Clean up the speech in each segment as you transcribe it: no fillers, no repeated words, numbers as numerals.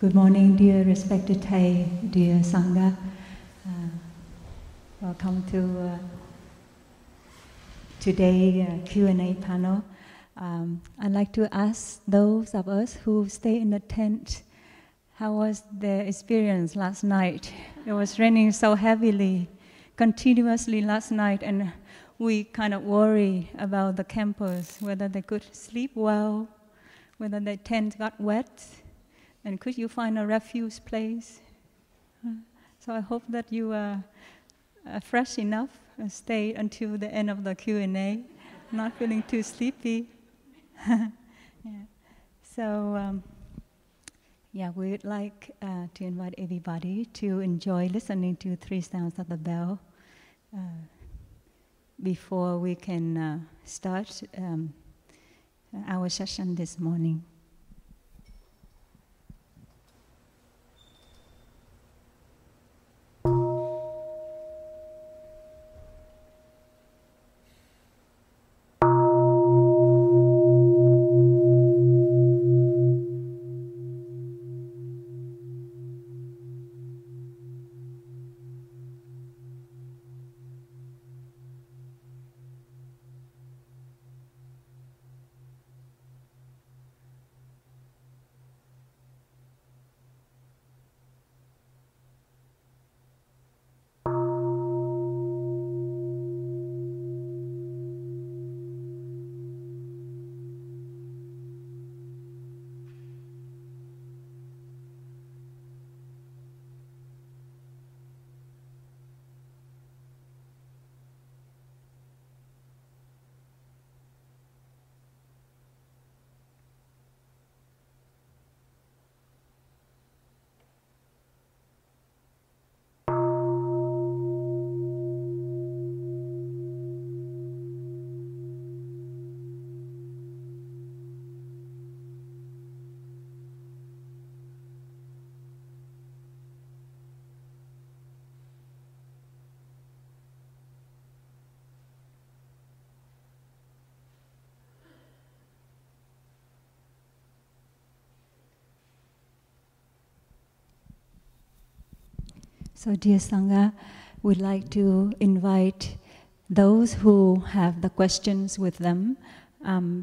Good morning, dear respected Thầy, dear Sangha. Welcome to today's Q&A panel. I'd like to ask those of us who stay in the tent, how was their experience last night? It was raining so heavily, continuously last night, and we kind of worry about the campers, whether they could sleep well, whether their tent got wet, and could you find a refuge place? So I hope that you are fresh enough and stay until the end of the Q&A, not feeling too sleepy. Yeah. So, we would like to invite everybody to enjoy listening to 3 sounds of the bell before we can start our session this morning. So, dear Sangha, we'd like to invite those who have the questions with them.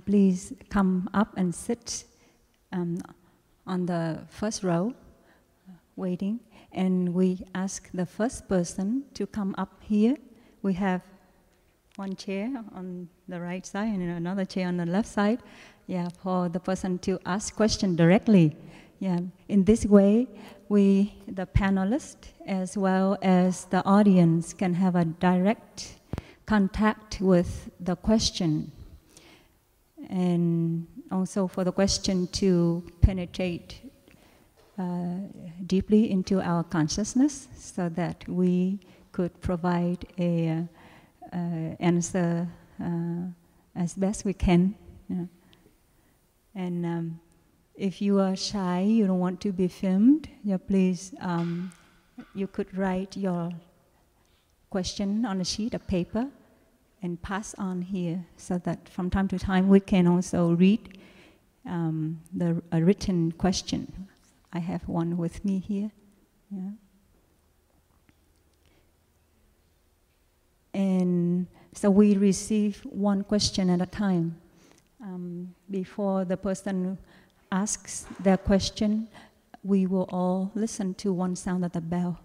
Please come up and sit on the first row, waiting. And we ask the first person to come up here. We have one chair on the right side and another chair on the left side. For the person to ask question directly. In this way, we, the panelists, as well as the audience, can have a direct contact with the question. And also for the question to penetrate deeply into our consciousness so that we could provide a answer as best we can. And if you are shy, you don't want to be filmed, please, you could write your question on a sheet of paper and pass on here so that from time to time we can also read a written question. I have one with me here. And so we receive one question at a time. Before the person asks their question, we will all listen to one sound of the bell.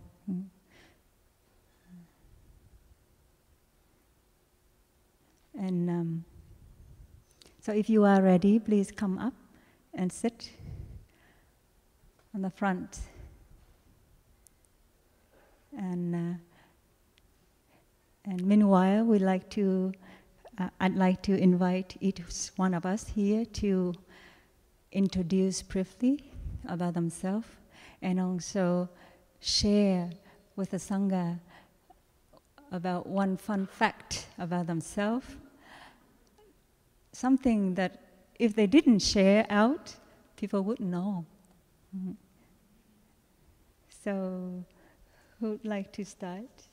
And so if you are ready, please come up and sit on the front. And meanwhile, I'd like to invite each one of us here to introduce briefly about themselves and also share with the Sangha about one fun fact about themselves. Something that if they didn't share out, people wouldn't know. So, who'd like to start?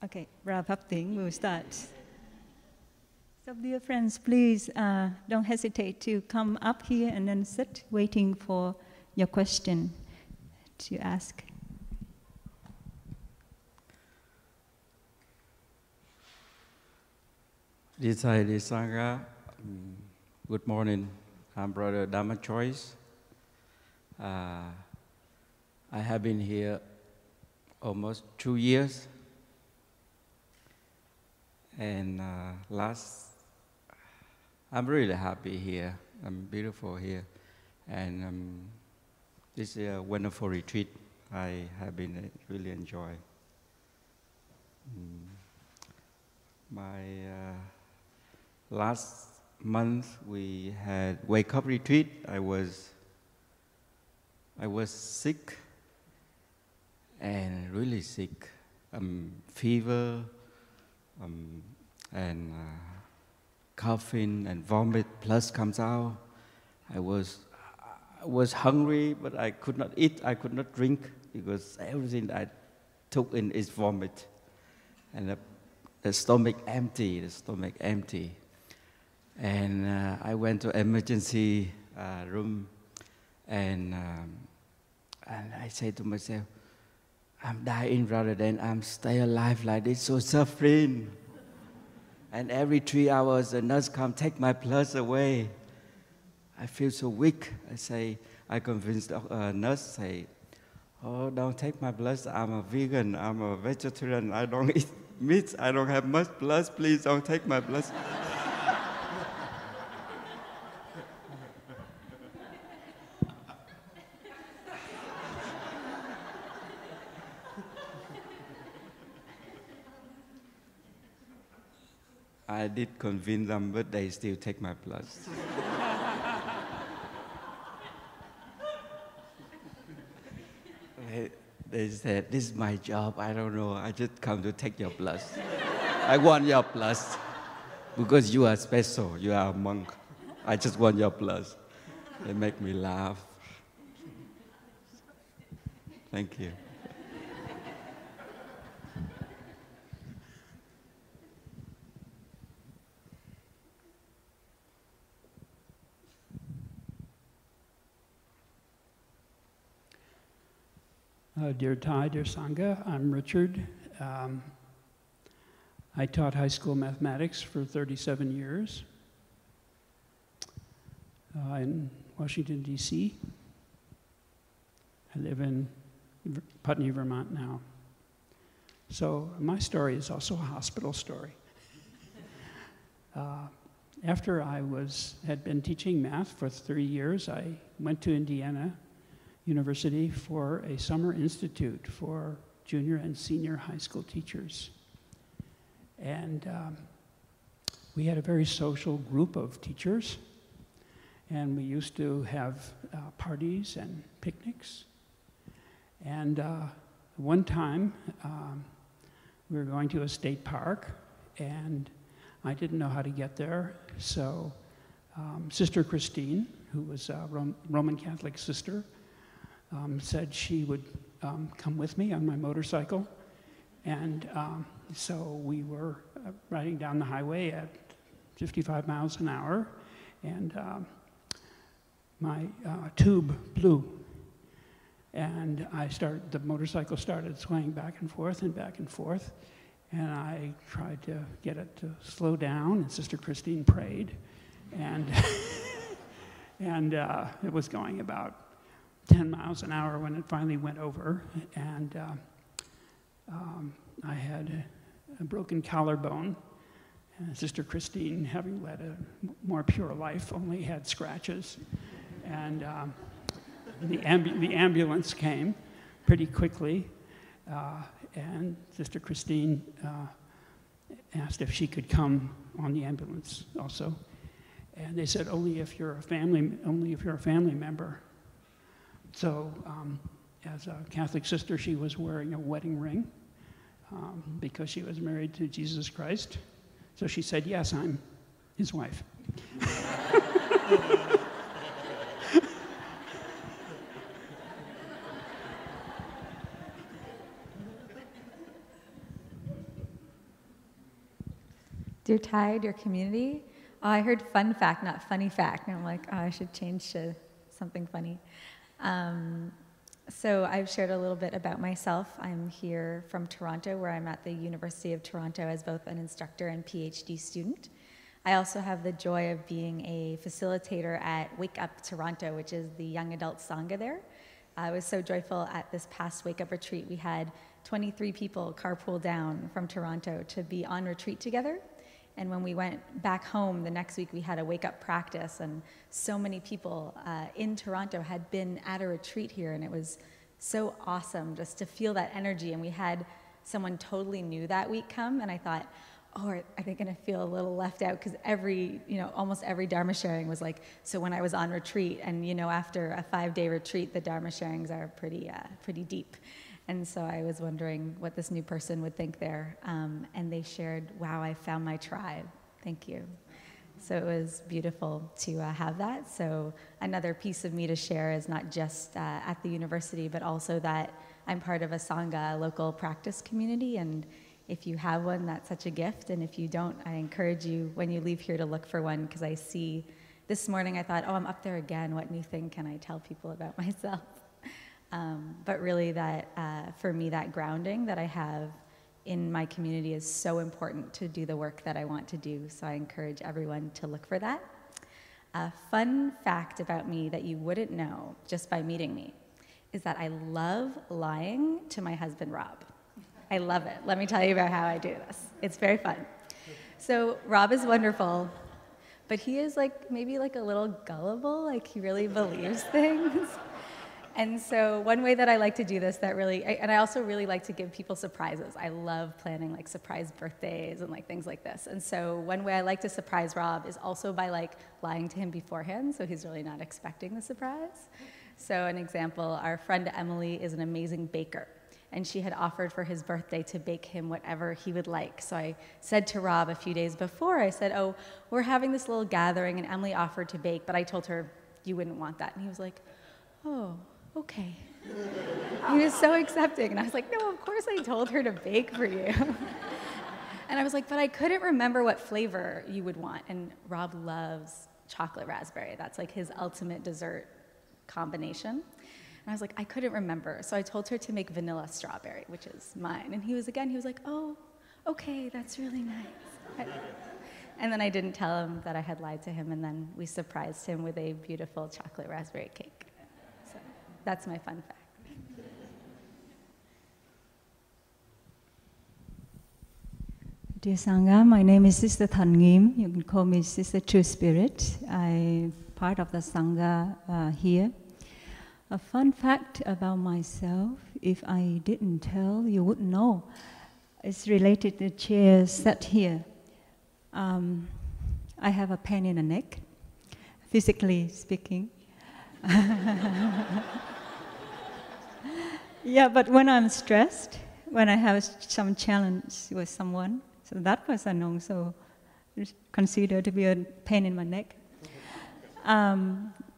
Okay, Ra Bhakting will start. So dear friends, please don't hesitate to come up here and then sit, waiting for your question to ask. Dear Sangha, good morning. I'm Brother Dharma Choice. I have been here almost 2 years. And I'm really happy here. I'm beautiful here. And this is a wonderful retreat. I have been really enjoying. My last month we had wake up retreat. I was sick and really sick. Fever and coughing and vomit plus comes out. I was hungry, but I could not eat. I could not drink because everything I took in is vomit, and the stomach empty. And I went to emergency room, and I said to myself, I'm dying rather than I'm stay alive like this, so suffering. And every 3 hours, the nurse come take my blood away. I feel so weak. I convinced the nurse, say, oh, don't take my blood. I'm a vegan. I'm a vegetarian. I don't eat meat. I don't have much blood. Please don't take my blood. I did convince them, but they still take my blood. They said, this is my job, I don't know, I just come to take your blood. I want your blood, because you are special, you are a monk. I just want your blood. They make me laugh. Thank you. Dear Thai, dear Sangha, I'm Richard. I taught high school mathematics for 37 years in Washington, D.C. I live in Putney, Vermont now. So my story is also a hospital story. After I had been teaching math for 3 years, I went to Indiana University for a summer institute for junior and senior high school teachers. And we had a very social group of teachers, and we used to have parties and picnics. And one time, we were going to a state park, and I didn't know how to get there, so Sister Christine, who was a Roman Catholic sister, said she would come with me on my motorcycle. And so we were riding down the highway at 55 miles an hour, and my tube blew. And the motorcycle started swaying back and forth, and I tried to get it to slow down, and Sister Christine prayed, and it was going about 10 miles an hour when it finally went over, and I had a broken collarbone, and Sister Christine, having led a more pure life, only had scratches, and the ambulance came pretty quickly, and Sister Christine asked if she could come on the ambulance also, and they said only if you're a family member. So, as a Catholic sister, she was wearing a wedding ring because she was married to Jesus Christ. So she said, yes, I'm his wife. Dear Tide, your community. Oh, I heard fun fact, not funny fact. And I'm like, oh, I should change to something funny. So I've shared a little bit about myself. I'm here from Toronto, where I'm at the University of Toronto as both an instructor and PhD student. I also have the joy of being a facilitator at Wake Up Toronto, which is the young adult Sangha there. I was so joyful at this past Wake Up retreat. We had 23 people carpool down from Toronto to be on retreat together. And when we went back home the next week, we had a wake-up practice, and so many people in Toronto had been at a retreat here, and it was so awesome just to feel that energy. And we had someone totally new that week come, and I thought, oh, are they going to feel a little left out? Because almost every Dharma sharing was like, so when I was on retreat, and after a 5-day retreat, the Dharma sharings are pretty deep. And so I was wondering what this new person would think there. And they shared, wow, I found my tribe. Thank you. So it was beautiful to have that. So another piece of me to share is not just at the university, but also that I'm part of a Sangha, a local practice community. And if you have one, that's such a gift. And if you don't, I encourage you when you leave here to look for one, because I see, this morning I thought, oh, I'm up there again. What new thing can I tell people about myself? But really that, for me, that grounding that I have in my community is so important to do the work that I want to do. So I encourage everyone to look for that. A fun fact about me that you wouldn't know just by meeting me is that I love lying to my husband, Rob. I love it. Let me tell you about how I do this. It's very fun. So Rob is wonderful, but he is maybe a little gullible, he really believes things. And so one way that I like to do this and I also really like to give people surprises. I love planning surprise birthdays and things like this. And so one way I like to surprise Rob is also by lying to him beforehand, so he's really not expecting the surprise. So an example, our friend Elli is an amazing baker, and she had offered for his birthday to bake him whatever he would like. So I said to Rob a few days before, I said, oh, we're having this little gathering, and Elli offered to bake, but I told her, you wouldn't want that. And he was like, oh, okay. He was so accepting, and I was like, no, of course I told her to bake for you. And I was like, but I couldn't remember what flavor you would want. And Rob loves chocolate raspberry. That's his ultimate dessert combination. And I was like, I couldn't remember. So I told her to make vanilla strawberry, which is mine. And he was like, oh, okay, that's really nice. And then I didn't tell him that I had lied to him, and then we surprised him with a beautiful chocolate raspberry cake. That's my fun fact. Dear Sangha, my name is Sister Than Ngim. You can call me Sister True Spirit. I'm part of the Sangha here. A fun fact about myself, if I didn't tell, you wouldn't know. It's related to the chair set here. I have a pain in the neck, physically speaking. Yeah, but when I'm stressed, when I have some challenge with someone, so that person also is considered to be a pain in my neck.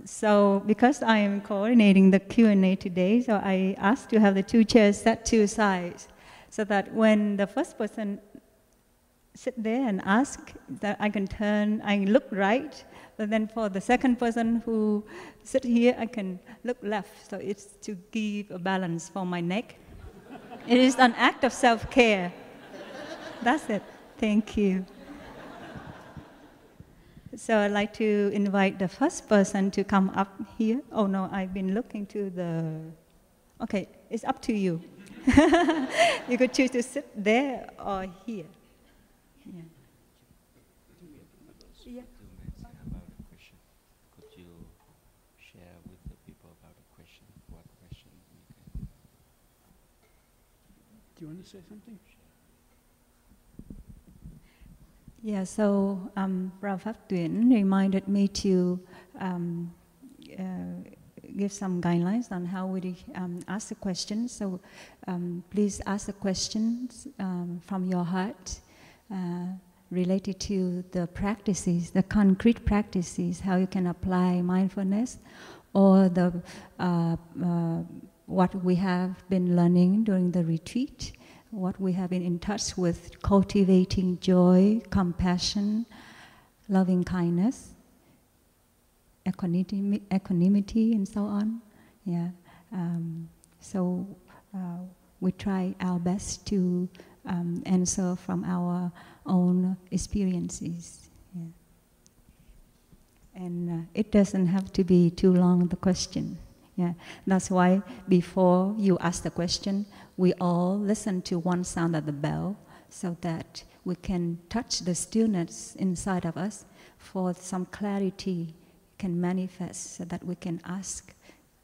So because I am coordinating the Q&A today, so I asked to have the 2 chairs set 2 sides, so that when the first person sit there and ask, that I can turn, I look right, but then for the second person who sit here, I can look left. So it's to give a balance for my neck. It is an act of self-care. That's it. Thank you. So I'd like to invite the first person to come up here. Oh no, I've been looking to the... Okay, it's up to you. You could choose to sit there or here. Yeah. Yeah. About a question. Could you share with the people about a question? What question we can... Do you want to say something? Yeah, so Prabhupada Tuyển reminded me to give some guidelines on how we ask the questions. So please ask the questions from your heart related to the practices, the concrete practices, how you can apply mindfulness, or the what we have been learning during the retreat, what we have been in touch with, cultivating joy, compassion, loving kindness, equanimity, and so on. Yeah. So we try our best to answer from our own experiences. Yeah. And it doesn't have to be too long, the question. Yeah. That's why before you ask the question, we all listen to one sound of the bell so that we can touch the stillness inside of us for some clarity can manifest, so that we can ask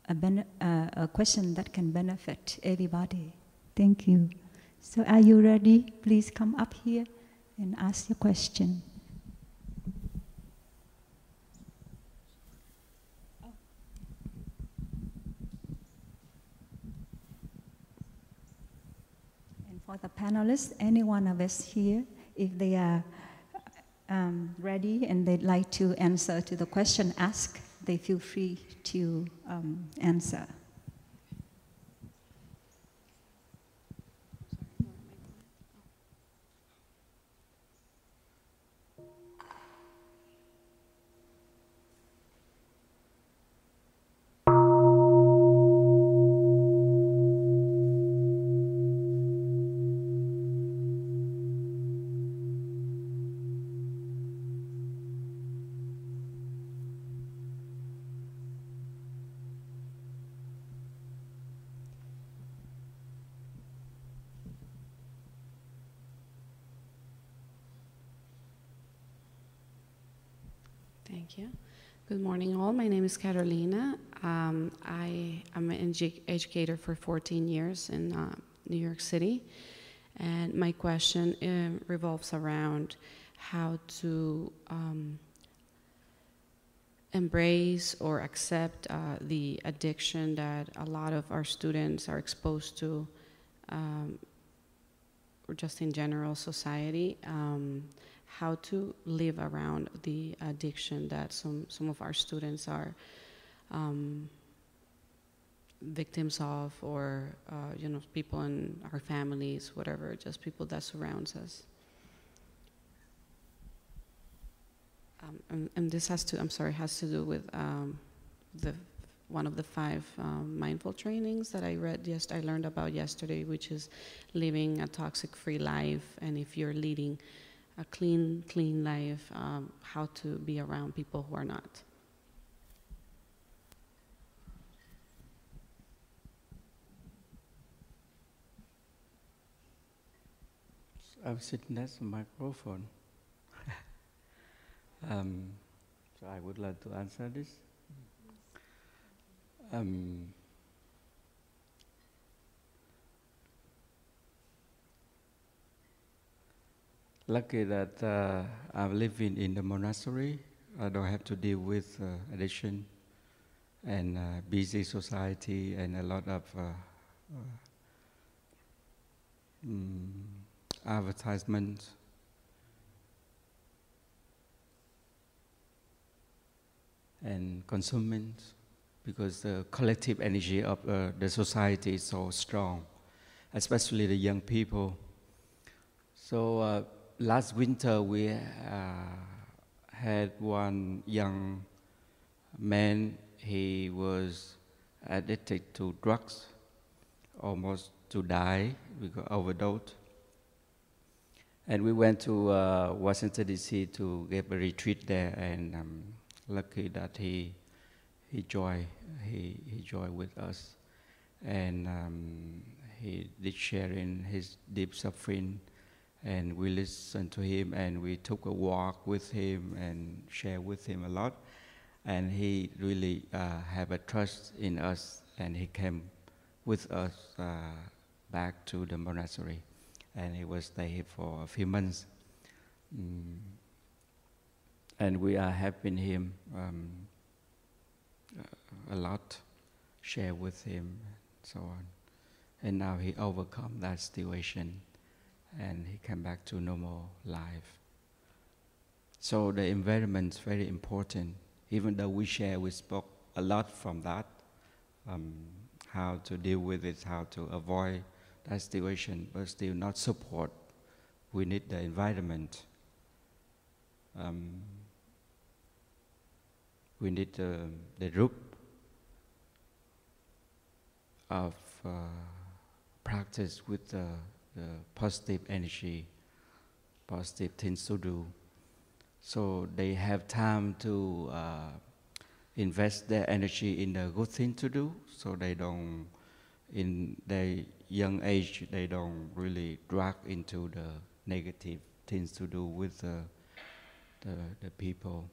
a question that can benefit everybody. Thank you. So are you ready? Please come up here and ask your question. And for the panelists, any one of us here, if they are ready and they'd like to answer to the question asked, they feel free to answer. Thank you. Good morning, all. My name is Carolina. I am an educator for 14 years in New York City. And my question revolves around how to embrace or accept the addiction that a lot of our students are exposed to, or just in general society. How to live around the addiction that some of our students are victims of, or people in our families, whatever, just people that surrounds us. And this has to do with one of the 5 mindful trainings that I learned about yesterday, which is living a toxic-free life, and if you're leading a clean life, how to be around people who are not. I'm sitting next to the microphone. So I would like to answer this. Lucky that I'm living in the monastery. I don't have to deal with addiction and busy society and a lot of advertisements. And consumment, because the collective energy of the society is so strong, especially the young people. So last winter we had one young man. He was addicted to drugs, almost to die because overdose. And we went to Washington D.C. to give a retreat there, and lucky that he joined with us, and he did share in his deep suffering, and we listened to him, and we took a walk with him and shared with him a lot, and he really had a trust in us, and he came with us back to the monastery, and he was there for a few months. And we are helping him a lot, share with him, and so on. And now he overcome that situation, and he came back to normal life. So the environment is very important. Even though we spoke a lot from that, how to deal with it, how to avoid that situation, but still not support. We need the environment. We need the group of practice with the positive energy, positive things to do. So they have time to invest their energy in a good thing to do, so they don't, in their young age, they don't really drag into the negative things to do with the people,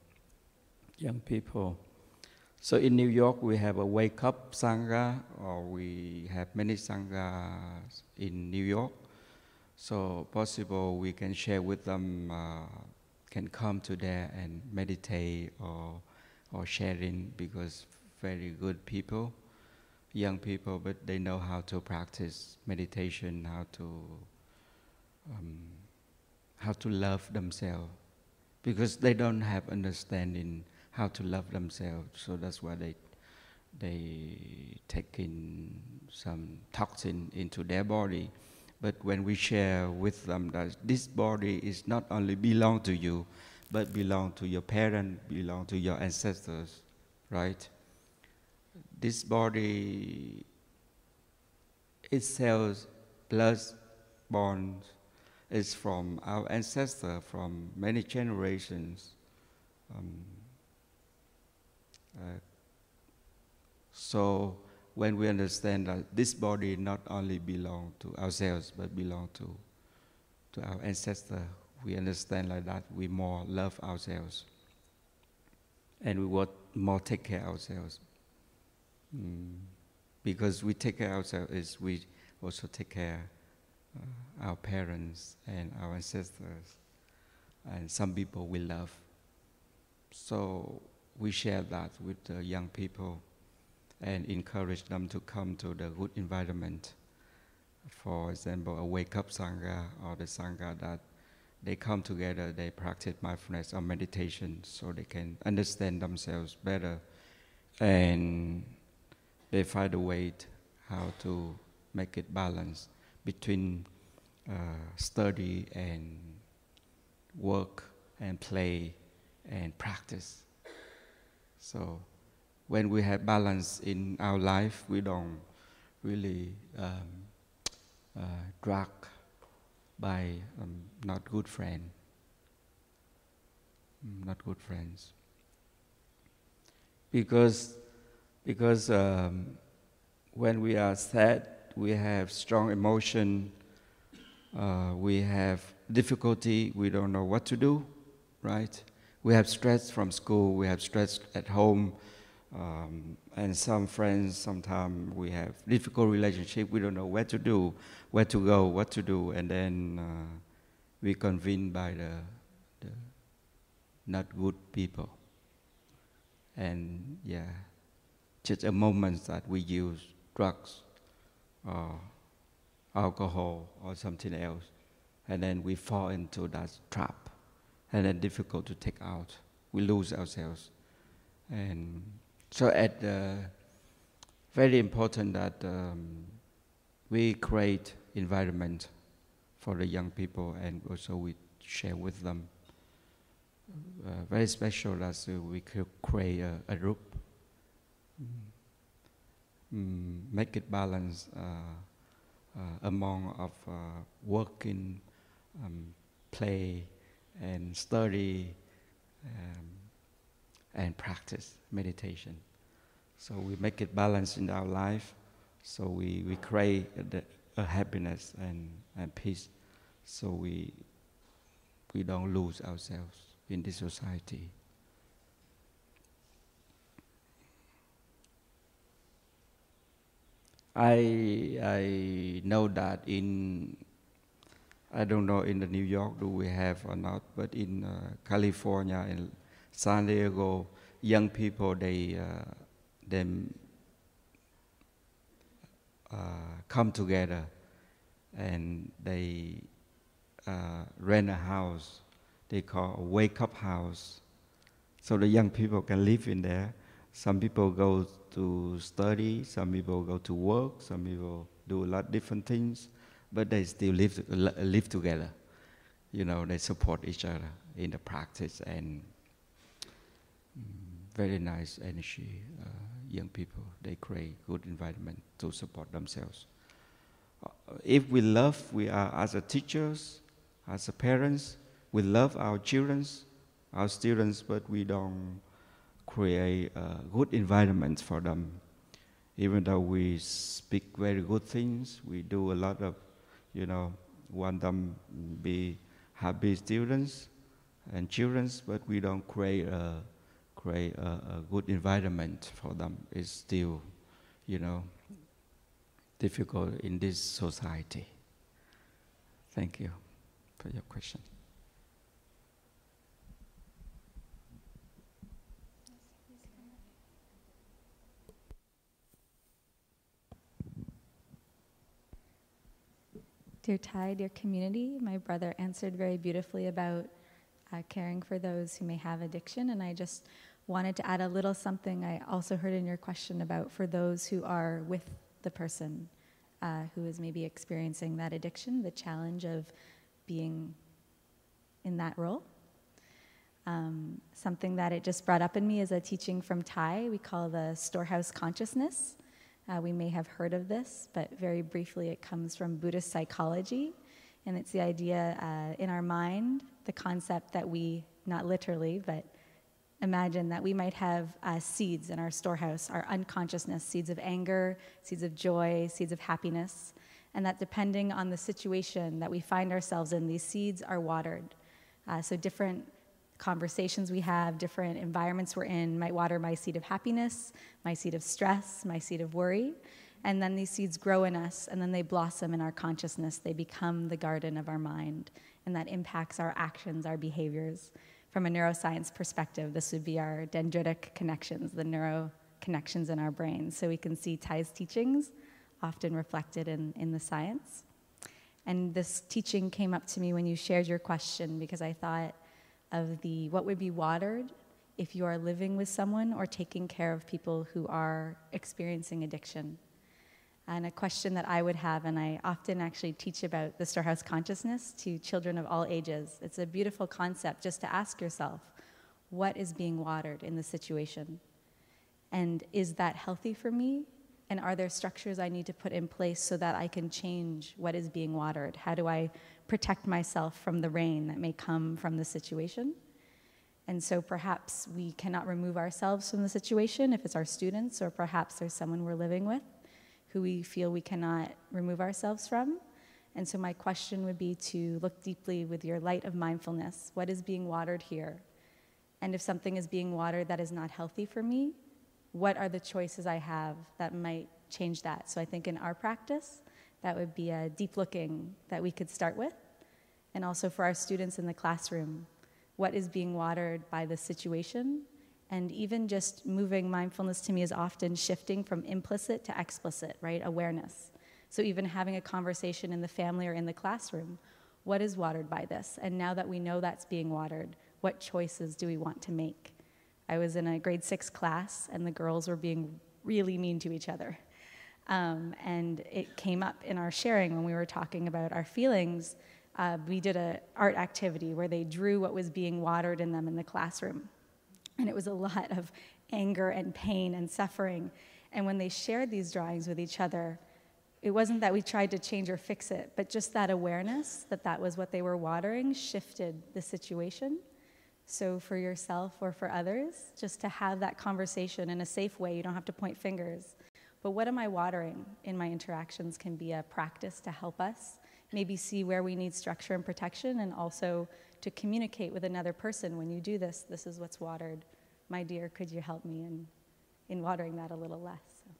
young people. So in New York, we have a Wake Up Sangha, or we have many Sanghas in New York. So possible we can share with them, can come to there and meditate or sharing, because very good people, young people, but they know how to practice meditation, how to love themselves, because they don't have understanding how to love themselves. So that's why they take in some toxin into their body. But when we share with them that this body is not only belong to you, but belong to your parents, belong to your ancestors, right? This body, its cells, blood, bones, is from our ancestor, from many generations. So when we understand that this body not only belong to ourselves, but belong to our ancestor, we understand like that, we more love ourselves. And we want more take care of ourselves. Because we take care of ourselves, is we also take care our parents and our ancestors, and some people we love. So we share that with the young people and encourage them to come to the good environment. For example, a wake-up Sangha, or the Sangha that they come together, they practice mindfulness or meditation, so they can understand themselves better, and they find a way how to make it balance between study and work and play and practice. So when we have balance in our life, we don't really drag by not good friends. Because when we are sad, we have strong emotion, we have difficulty, we don't know what to do, right? We have stress from school, we have stress at home, and some friends, sometimes we have difficult relationship, we don't know where to do, where to go, what to do, and then we convinced by the not good people. And yeah, just a moment that we use drugs or alcohol or something else, and then we fall into that trap, and then difficult to take out. We lose ourselves. And so very important that we create environment for the young people, and also we share with them. Very special that we could create a group, make it balanced among of working, play, and study, and practice meditation. So we make it balanced in our life. So we create a happiness and peace. So we don't lose ourselves in this society. I know that I don't know in the New York do we have or not, but in California and San Diego, young people they come together and they rent a house. They call a wake-up house. So the young people can live in there. Some people go to study, some people go to work, some people do a lot of different things. but they still live together. You know, they support each other in the practice, and very nice energy. Young people, they create good environment to support themselves. If we love, we are as a teachers, as a parents, we love our children, our students, but we don't create a good environment for them. Even though we speak very good things, we do a lot of, you know, want them be happy students and children, but we don't create a good environment for them. It's still, you know, difficult in this society. Thank you for your question. Dear Thai, dear community, my brother answered very beautifully about caring for those who may have addiction, and I just wanted to add a little something I also heard in your question about for those who are with the person who is maybe experiencing that addiction, the challenge of being in that role. Something that it just brought up in me is a teaching from Thai we call the Storehouse Consciousness. We may have heard of this, but very briefly it comes from Buddhist psychology, and it's the idea in our mind, the concept that we, not literally, but imagine that we might have seeds in our storehouse, our unconsciousness, seeds of anger, seeds of joy, seeds of happiness, and that depending on the situation that we find ourselves in, these seeds are watered. So different conversations we have, different environments we're in might water my seed of happiness, my seed of stress, my seed of worry, and then these seeds grow in us, and then they blossom in our consciousness. They become the garden of our mind, and that impacts our actions, our behaviors. From a neuroscience perspective, this would be our dendritic connections, the neuro connections in our brains. So we can see Thai's teachings often reflected in the science. And this teaching came up to me when you shared your question, because I thought of what would be watered if you are living with someone or taking care of people who are experiencing addiction. And a question that I would have, and I often actually teach about the Storehouse Consciousness to children of all ages. It's a beautiful concept just to ask yourself, what is being watered in the situation? And is that healthy for me? And are there structures I need to put in place so that I can change what is being watered? How do I protect myself from the rain that may come from the situation? And so perhaps we cannot remove ourselves from the situation if it's our students, or perhaps there's someone we're living with who we feel we cannot remove ourselves from. And so my question would be to look deeply with your light of mindfulness. What is being watered here? And if something is being watered that is not healthy for me, what are the choices I have that might change that? So I think in our practice, that would be a deep looking that we could start with. And also for our students in the classroom, what is being watered by the situation? And even just moving mindfulness to me is often shifting from implicit to explicit, right? Awareness. So even having a conversation in the family or in the classroom, what is watered by this? And now that we know that's being watered, what choices do we want to make? I was in a grade 6 class, and the girls were being really mean to each other. And it came up in our sharing when we were talking about our feelings. We did an art activity where they drew what was being watered in them in the classroom. And it was a lot of anger and pain and suffering. And when they shared these drawings with each other, it wasn't that we tried to change or fix it, but just that awareness that that was what they were watering shifted the situation. So for yourself or for others, just to have that conversation in a safe way. You don't have to point fingers. But what am I watering in my interactions can be a practice to help us maybe see where we need structure and protection, and also to communicate with another person. When you do this, this is what's watered. My dear, could you help me in watering that a little less? So.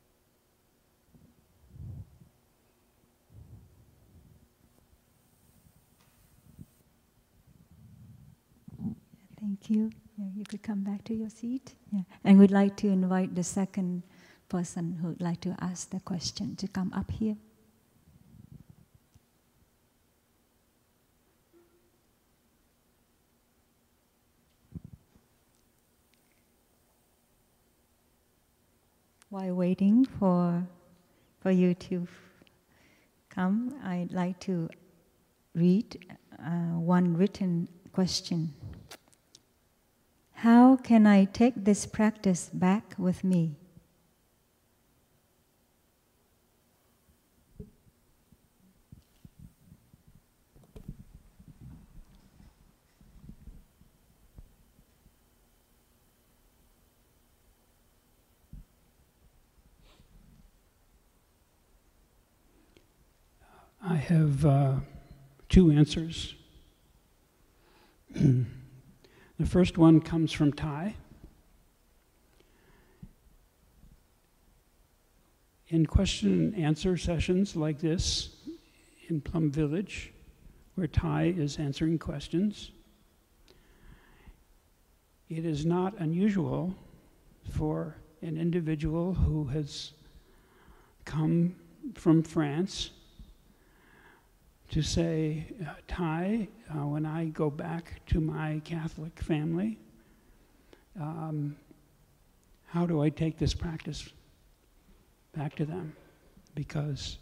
Thank you. Yeah, you could come back to your seat. Yeah. And we'd like to invite the second person who would like to ask the question to come up here. While waiting for you to come, I'd like to read one written question. How can I take this practice back with me? I have two answers. The first one comes from Thai. In question and answer sessions like this in Plum Village, where Thai is answering questions, it is not unusual for an individual who has come from France to say, Thai, when I go back to my Catholic family, how do I take this practice back to them? Because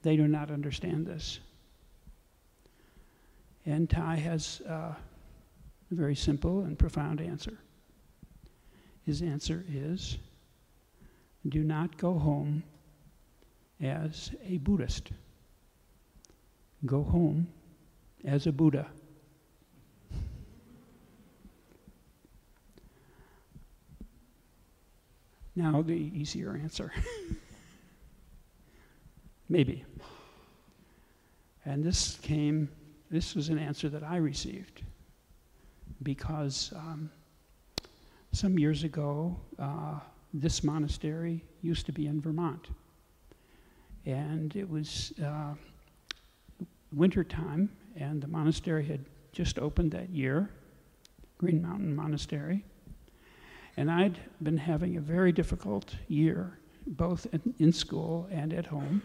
they do not understand this. And Thai has a very simple and profound answer. His answer is, do not go home as a Buddhist. Go home as a Buddha. Now the easier answer. Maybe. And this was an answer that I received because some years ago, this monastery used to be in Vermont. And it was winter time, and the monastery had just opened that year, Green Mountain Monastery. And I'd been having a very difficult year, both in school and at home.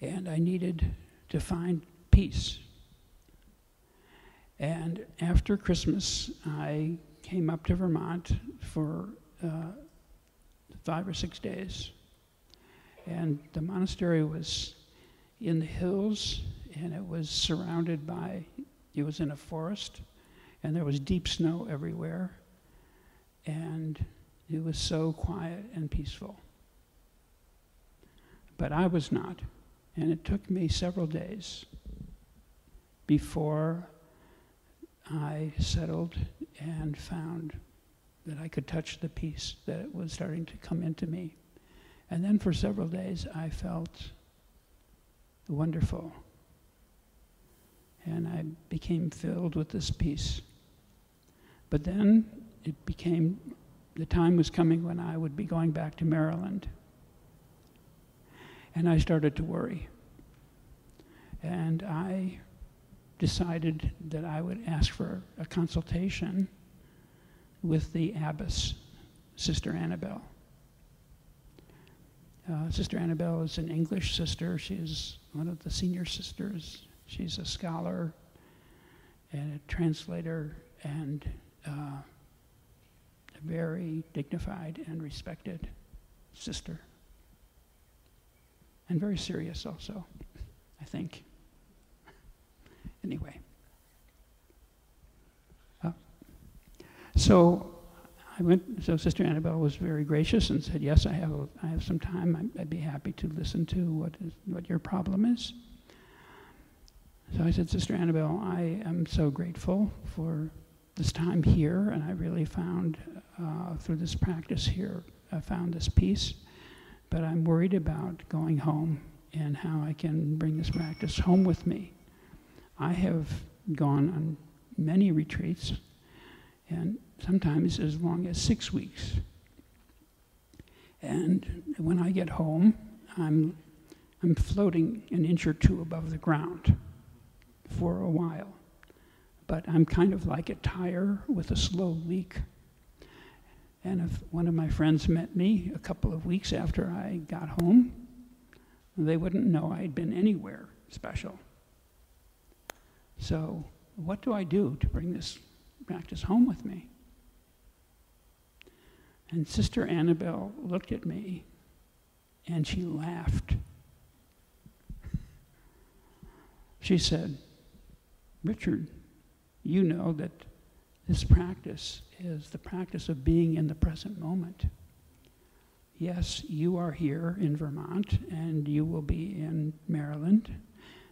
And I needed to find peace. And after Christmas, I came up to Vermont for 5 or 6 days. And the monastery was in the hills, and it was surrounded by, it was in a forest, and there was deep snow everywhere, and it was so quiet and peaceful. But I was not, and it took me several days before I settled and found that I could touch the peace that was starting to come into me. And then for several days I felt wonderful. And I became filled with this peace. But then the time was coming when I would be going back to Maryland. And I started to worry. And I decided that I would ask for a consultation with the abbess, Sister Annabelle. Sister Annabelle is an English sister. She is one of the senior sisters. She's a scholar and a translator and a very dignified and respected sister. And very serious also, I think. Anyway. So Sister Annabelle was very gracious and said, yes, I have some time. I'd be happy to listen to what your problem is. So I said, Sister Annabelle, I am so grateful for this time here, and I really found, through this practice here, I found this peace, but I'm worried about going home and how I can bring this practice home with me. I have gone on many retreats, and sometimes as long as 6 weeks. And when I get home, I'm floating an inch or two above the ground for a while. But I'm kind of like a tire with a slow leak. And if one of my friends met me a couple of weeks after I got home, they wouldn't know I'd been anywhere special. So what do I do to bring this practice home with me? And Sister Annabelle looked at me and she laughed. She said, Richard, you know that this practice is the practice of being in the present moment. Yes, you are here in Vermont, and you will be in Maryland,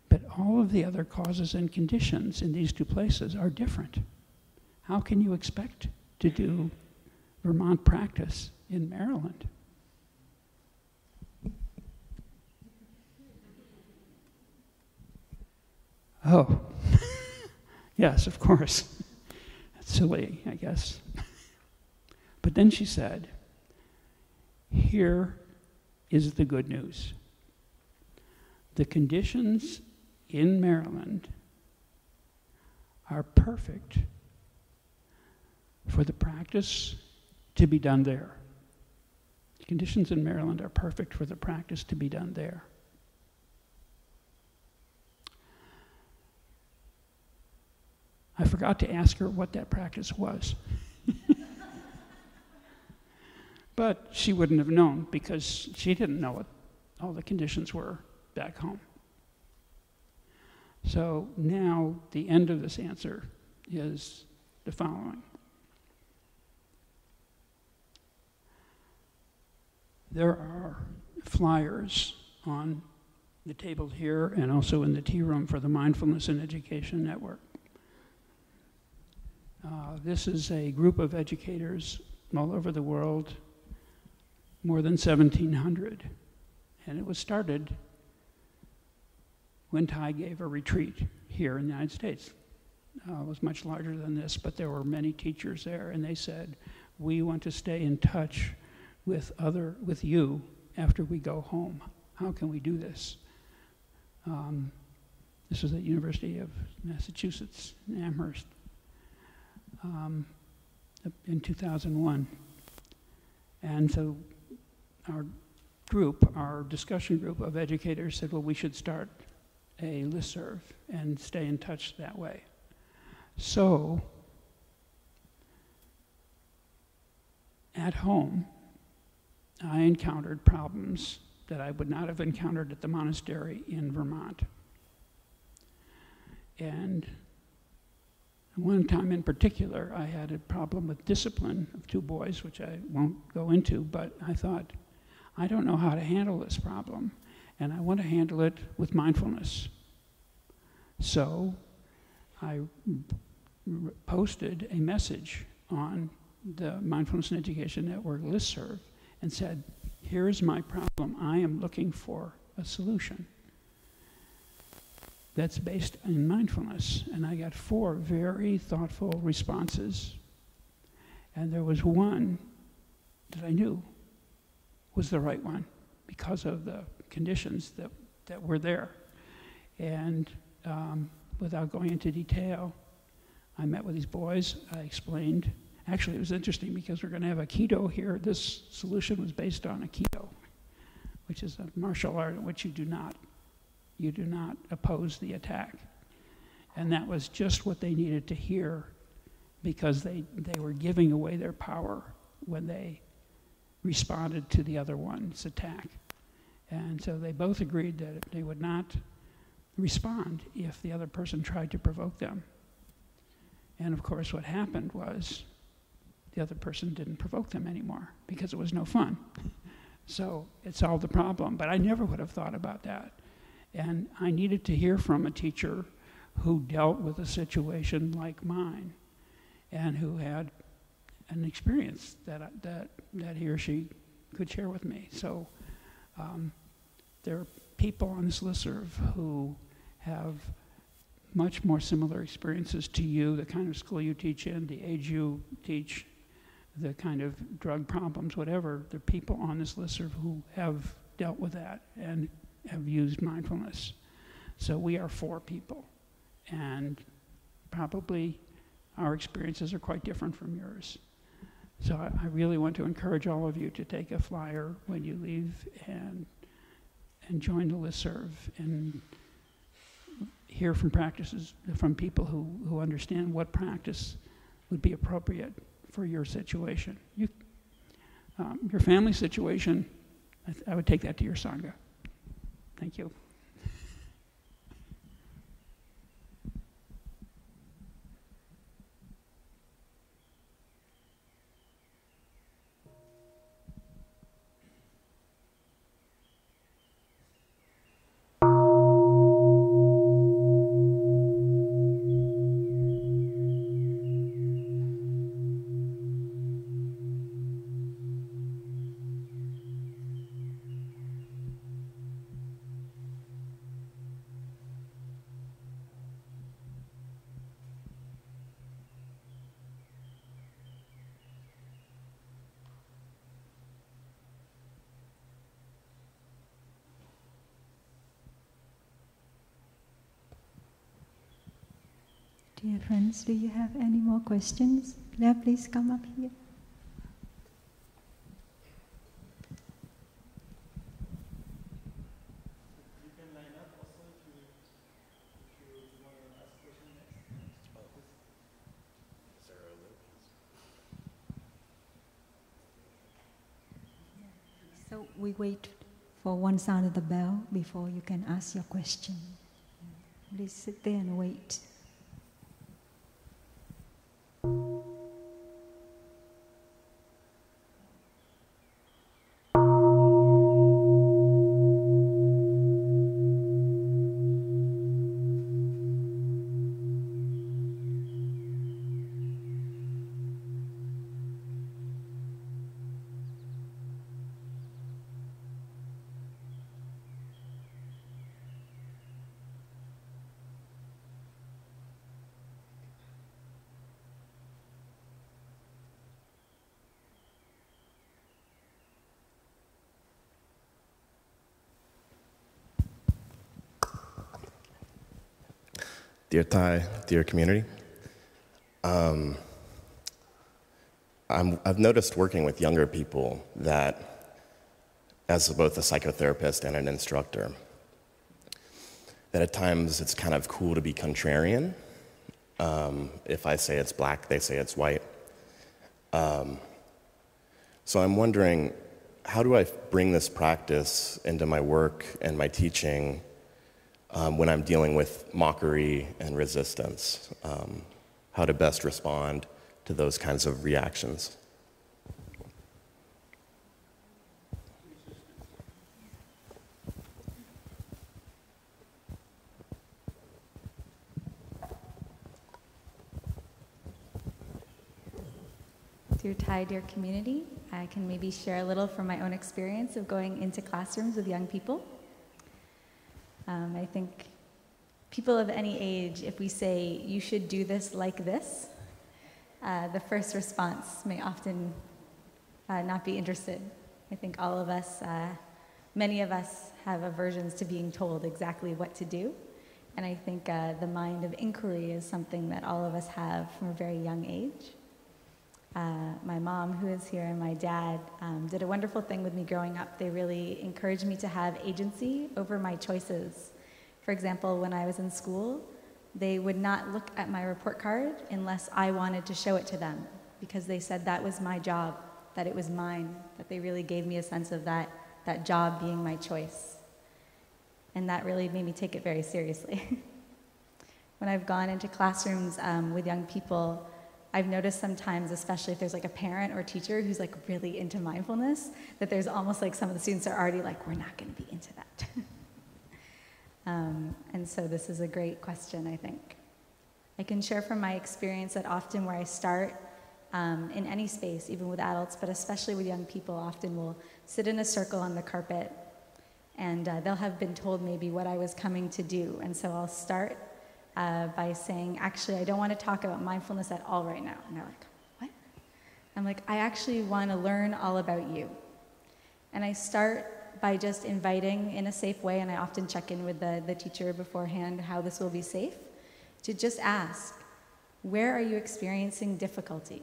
but all of the other causes and conditions in these two places are different. How can you expect to do Vermont practice in Maryland? Oh, yes, of course. That's silly, I guess. But then she said, here is the good news. The conditions in Maryland are perfect for the practice to be done there. The conditions in Maryland are perfect for the practice to be done there. I forgot to ask her what that practice was. But she wouldn't have known because she didn't know what all the conditions were back home. So now the end of this answer is the following. There are flyers on the table here and also in the tea room for the Mindfulness and Education Network. This is a group of educators all over the world, more than 1,700. And it was started when Thai gave a retreat here in the United States. It was much larger than this, but there were many teachers there, and they said, we want to stay in touch with you after we go home. How can we do this? This was at University of Massachusetts in Amherst in 2001. And so our discussion group of educators said, well, we should start a listserv and stay in touch that way. So, at home, I encountered problems that I would not have encountered at the monastery in Vermont. And one time in particular, I had a problem with discipline of two boys, which I won't go into, but I thought, I don't know how to handle this problem, and I want to handle it with mindfulness. So I posted a message on the Mindfulness and Education Network listserv and said, here's my problem. I am looking for a solution that's based in mindfulness. And I got 4 very thoughtful responses. And there was one that I knew was the right one because of the conditions that were there. And without going into detail, I met with these boys. I explained. Actually, it was interesting because we're going to have Aikido here. This solution was based on Aikido, which is a martial art in which you do not oppose the attack. And that was just what they needed to hear because they were giving away their power when they responded to the other one's attack. And so they both agreed that they would not respond if the other person tried to provoke them. And of course what happened was the other person didn't provoke them anymore because it was no fun. So it solved the problem, but I never would have thought about that. And I needed to hear from a teacher who dealt with a situation like mine and who had an experience that he or she could share with me. So there are people on this listserv who have much more similar experiences to you, the kind of school you teach in, the age you teach, the kind of drug problems, whatever. There are people on this listserv who have dealt with that and have used mindfulness. So we are 4 people, and probably our experiences are quite different from yours. So I really want to encourage all of you to take a flyer when you leave and join the listserv and hear from people who understand what practice would be appropriate for your situation. Your family situation, I would take that to your Sangha. Thank you. Dear friends, do you have any more questions? Yeah, please come up here. So we wait for one sound of the bell before you can ask your question. Please sit there and wait. Dear Thai, dear community, I've noticed working with younger people that, as both a psychotherapist and an instructor, that at times it's kind of cool to be contrarian. If I say it's black, they say it's white. So I'm wondering, how do I bring this practice into my work and my teaching when I'm dealing with mockery and resistance, how to best respond to those kinds of reactions. Dear Thai, dear community, I can maybe share a little from my own experience of going into classrooms with young people. I think people of any age, if we say, you should do this like this, the first response may often not be interested. I think all of us, many of us have aversions to being told exactly what to do. And I think the mind of inquiry is something that all of us have from a very young age. My mom, who is here, and my dad did a wonderful thing with me growing up. They really encouraged me to have agency over my choices. For example, when I was in school, they would not look at my report card unless I wanted to show it to them, because they said that was my job, that it was mine, that they really gave me a sense of that job being my choice. And that really made me take it very seriously. When I've gone into classrooms with young people, I've noticed sometimes, especially if there's like a parent or teacher who's like really into mindfulness, that there's almost like some of the students are already like, we're not going to be into that. And so this is a great question, I think. I can share from my experience that often where I start in any space, even with adults, but especially with young people, often we'll sit in a circle on the carpet, and they'll have been told maybe what I was coming to do. And so I'll start by saying, actually, I don't want to talk about mindfulness at all right now. And they're like, what? I'm like, I actually want to learn all about you. And I start by just inviting in a safe way, and I often check in with the teacher beforehand how this will be safe, to just ask, where are you experiencing difficulty?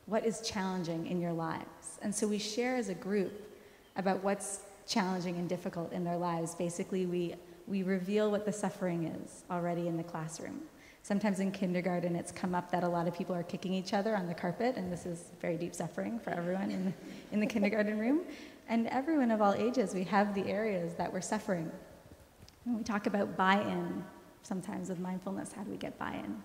What is challenging in your lives? And so we share as a group about what's challenging and difficult in their lives. Basically, we reveal what the suffering is already in the classroom. Sometimes in kindergarten, it's come up that a lot of people are kicking each other on the carpet, and this is very deep suffering for everyone in the kindergarten room. And everyone of all ages, we have the areas that we're suffering. And we talk about buy-in sometimes with mindfulness. How do we get buy-in?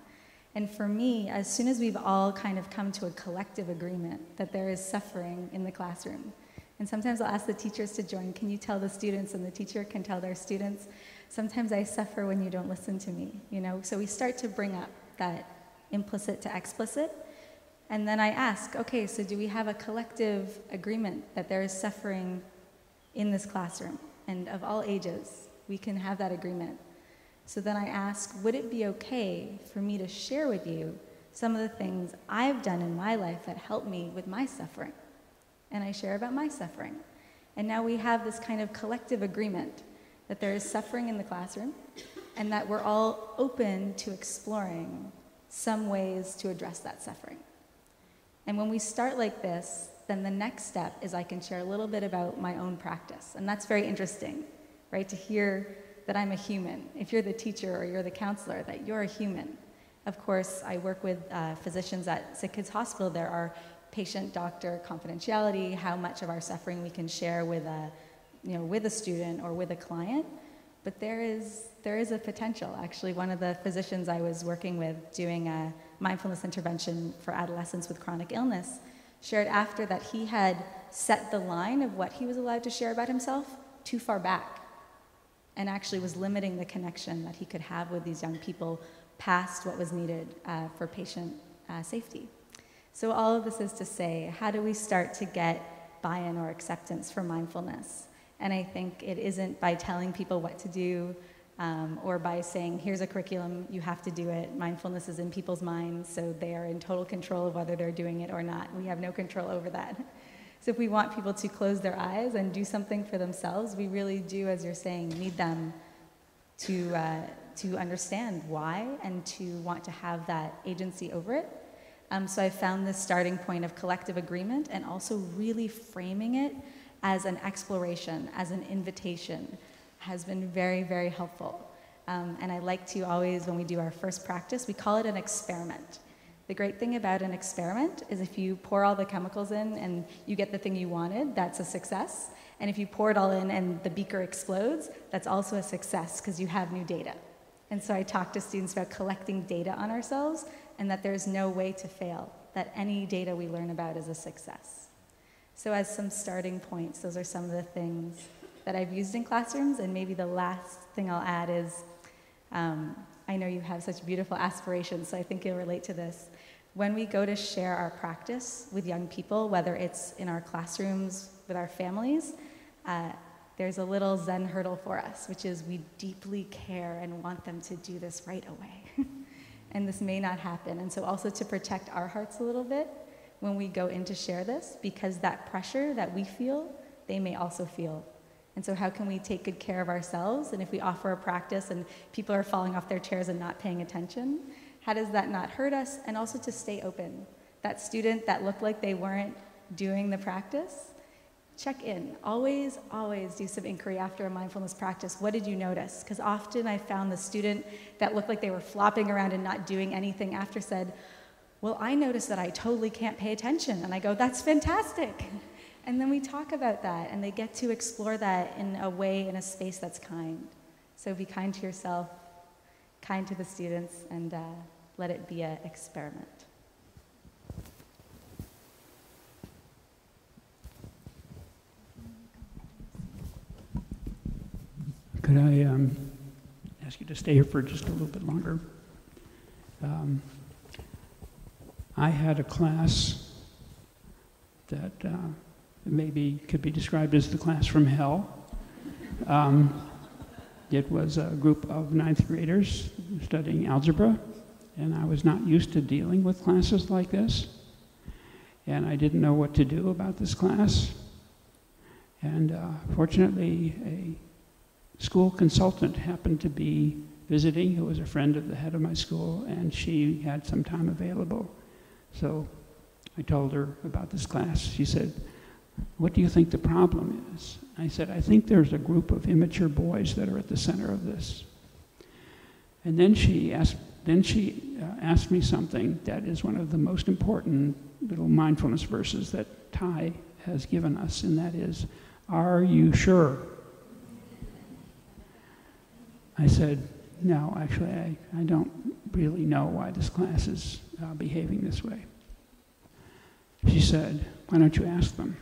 And for me, as soon as we've all kind of come to a collective agreement that there is suffering in the classroom, and sometimes I'll ask the teachers to join, can you tell the students, and the teacher can tell their students, sometimes I suffer when you don't listen to me, you know? So we start to bring up that implicit to explicit. And then I ask, okay, so do we have a collective agreement that there is suffering in this classroom? And of all ages, we can have that agreement. So then I ask, would it be okay for me to share with you some of the things I've done in my life that helped me with my suffering? And I share about my suffering. And now we have this kind of collective agreement that there is suffering in the classroom, and that we're all open to exploring some ways to address that suffering. And when we start like this, then the next step is I can share a little bit about my own practice. And that's very interesting, right? To hear that I'm a human. If you're the teacher or you're the counselor, that you're a human. Of course, I work with physicians at Sick Kids Hospital. There are patient-doctor confidentiality, how much of our suffering we can share with a student or with a client. But there is a potential. Actually, one of the physicians I was working with doing a mindfulness intervention for adolescents with chronic illness shared after that he had set the line of what he was allowed to share about himself too far back, and actually was limiting the connection that he could have with these young people past what was needed for patient safety. So all of this is to say, how do we start to get buy-in or acceptance for mindfulness? And I think it isn't by telling people what to do or by saying, here's a curriculum, you have to do it. Mindfulness is in people's minds, so they are in total control of whether they're doing it or not. We have no control over that. So if we want people to close their eyes and do something for themselves, we really do, as you're saying, need them to understand why and to want to have that agency over it. So I found this starting point of collective agreement and also really framing it as an exploration, as an invitation, has been very, very helpful. And I like to always, when we do our first practice, we call it an experiment. The great thing about an experiment is if you pour all the chemicals in and you get the thing you wanted, that's a success. And if you pour it all in and the beaker explodes, that's also a success because you have new data. And so I talk to students about collecting data on ourselves and that there's no way to fail, that any data we learn about is a success. So as some starting points, those are some of the things that I've used in classrooms, and maybe the last thing I'll add is, I know you have such beautiful aspirations, so I think you'll relate to this. When we go to share our practice with young people, whether it's in our classrooms, with our families, there's a little Zen hurdle for us, which is we deeply care and want them to do this right away. And this may not happen. And so also to protect our hearts a little bit when we go in to share this, because that pressure that we feel, they may also feel. And so how can we take good care of ourselves? And if we offer a practice and people are falling off their chairs and not paying attention, how does that not hurt us? And also to stay open. That student that looked like they weren't doing the practice, check in. Always, always do some inquiry after a mindfulness practice. What did you notice? Because often I found the student that looked like they were flopping around and not doing anything after said, well, I noticed that I totally can't pay attention. And I go, that's fantastic. And then we talk about that, and they get to explore that in a way, in a space that's kind. So be kind to yourself, kind to the students, and let it be an experiment. Could I ask you to stay here for just a little bit longer? I had a class that maybe could be described as the class from hell. It was a group of 9th graders studying algebra, and I was not used to dealing with classes like this, and I didn't know what to do about this class. And fortunately, a school consultant happened to be visiting, who was a friend of the head of my school, and she had some time available. So I told her about this class. She said, what do you think the problem is? I said, I think there's a group of immature boys that are at the center of this. And then she asked me something that is one of the most important little mindfulness verses that Ty has given us, and that is, are you sure? I said, no, actually, I don't really know why this class is behaving this way. She said, why don't you ask them?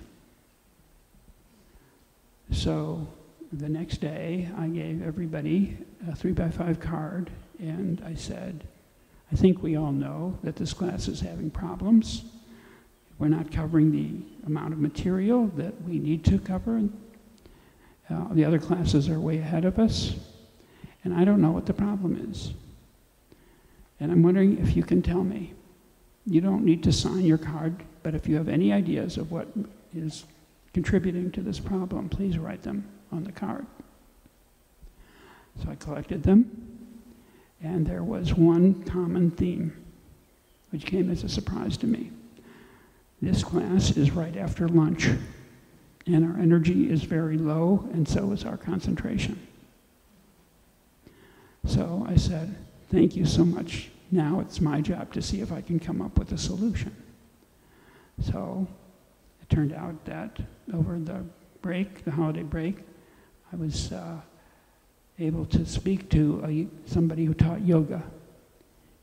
So the next day, I gave everybody a 3x5 card, and I said, I think we all know that this class is having problems. We're not covering the amount of material that we need to cover. The other classes are way ahead of us, and I don't know what the problem is. And I'm wondering if you can tell me. You don't need to sign your card, but if you have any ideas of what is contributing to this problem, please write them on the card. So I collected them, and there was one common theme. which came as a surprise to me. This class is right after lunch, and our energy is very low, and so is our concentration. So I said, thank you so much. Now it's my job to see if I can come up with a solution. So it turned out that over the break, the holiday break, I was able to speak to somebody who taught yoga.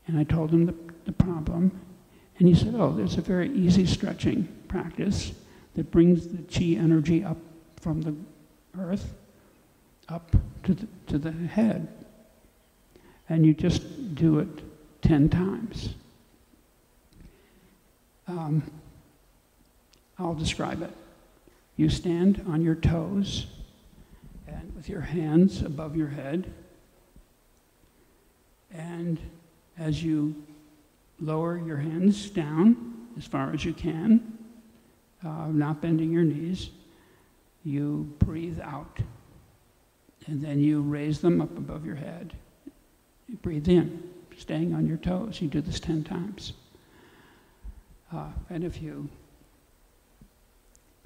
And I told him the problem, and he said, oh, there's a very easy stretching practice that brings the chi energy up from the earth, up to the head. And you just do it 10 times. I'll describe it. You stand on your toes and with your hands above your head. And as you lower your hands down as far as you can, not bending your knees, you breathe out. And then you raise them up above your head. You breathe in, staying on your toes. You do this 10 times. And if you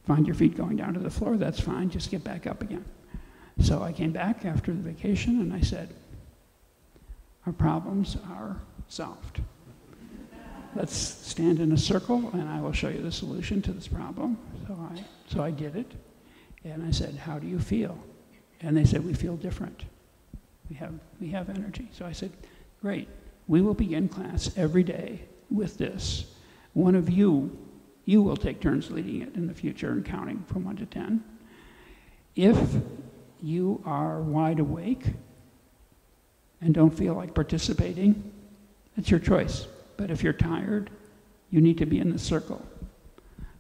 find your feet going down to the floor, that's fine. Just get back up again. So I came back after the vacation and I said, our problems are solved. Let's stand in a circle and I will show you the solution to this problem. So I did it. And I said, how do you feel? And they said, we feel different. We have energy. So I said, great. We will begin class every day with this. One of you will take turns leading it in the future and counting from 1 to 10. If you are wide awake and don't feel like participating, it's your choice. But if you're tired, you need to be in the circle.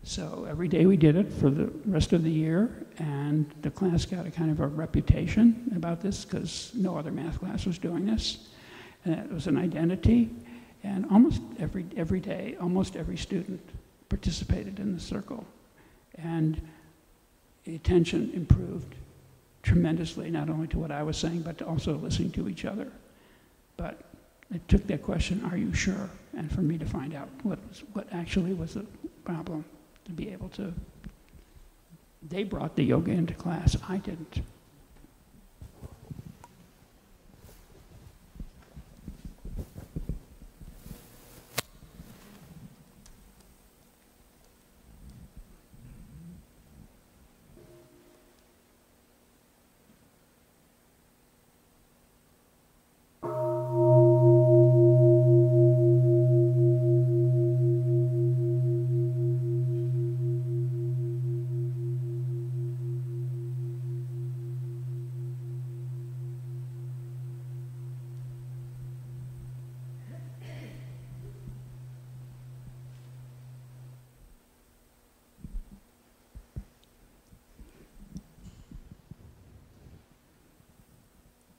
So every day we did it for the rest of the year, and the class got a kind of a reputation about this because no other math class was doing this. And it was an identity, and almost every day, almost every student participated in the circle. And the attention improved tremendously, not only to what I was saying, but to also listening to each other. But it took that question, are you sure? And for me to find out what actually was the problem, to be able to, they brought the yoga into class, I didn't.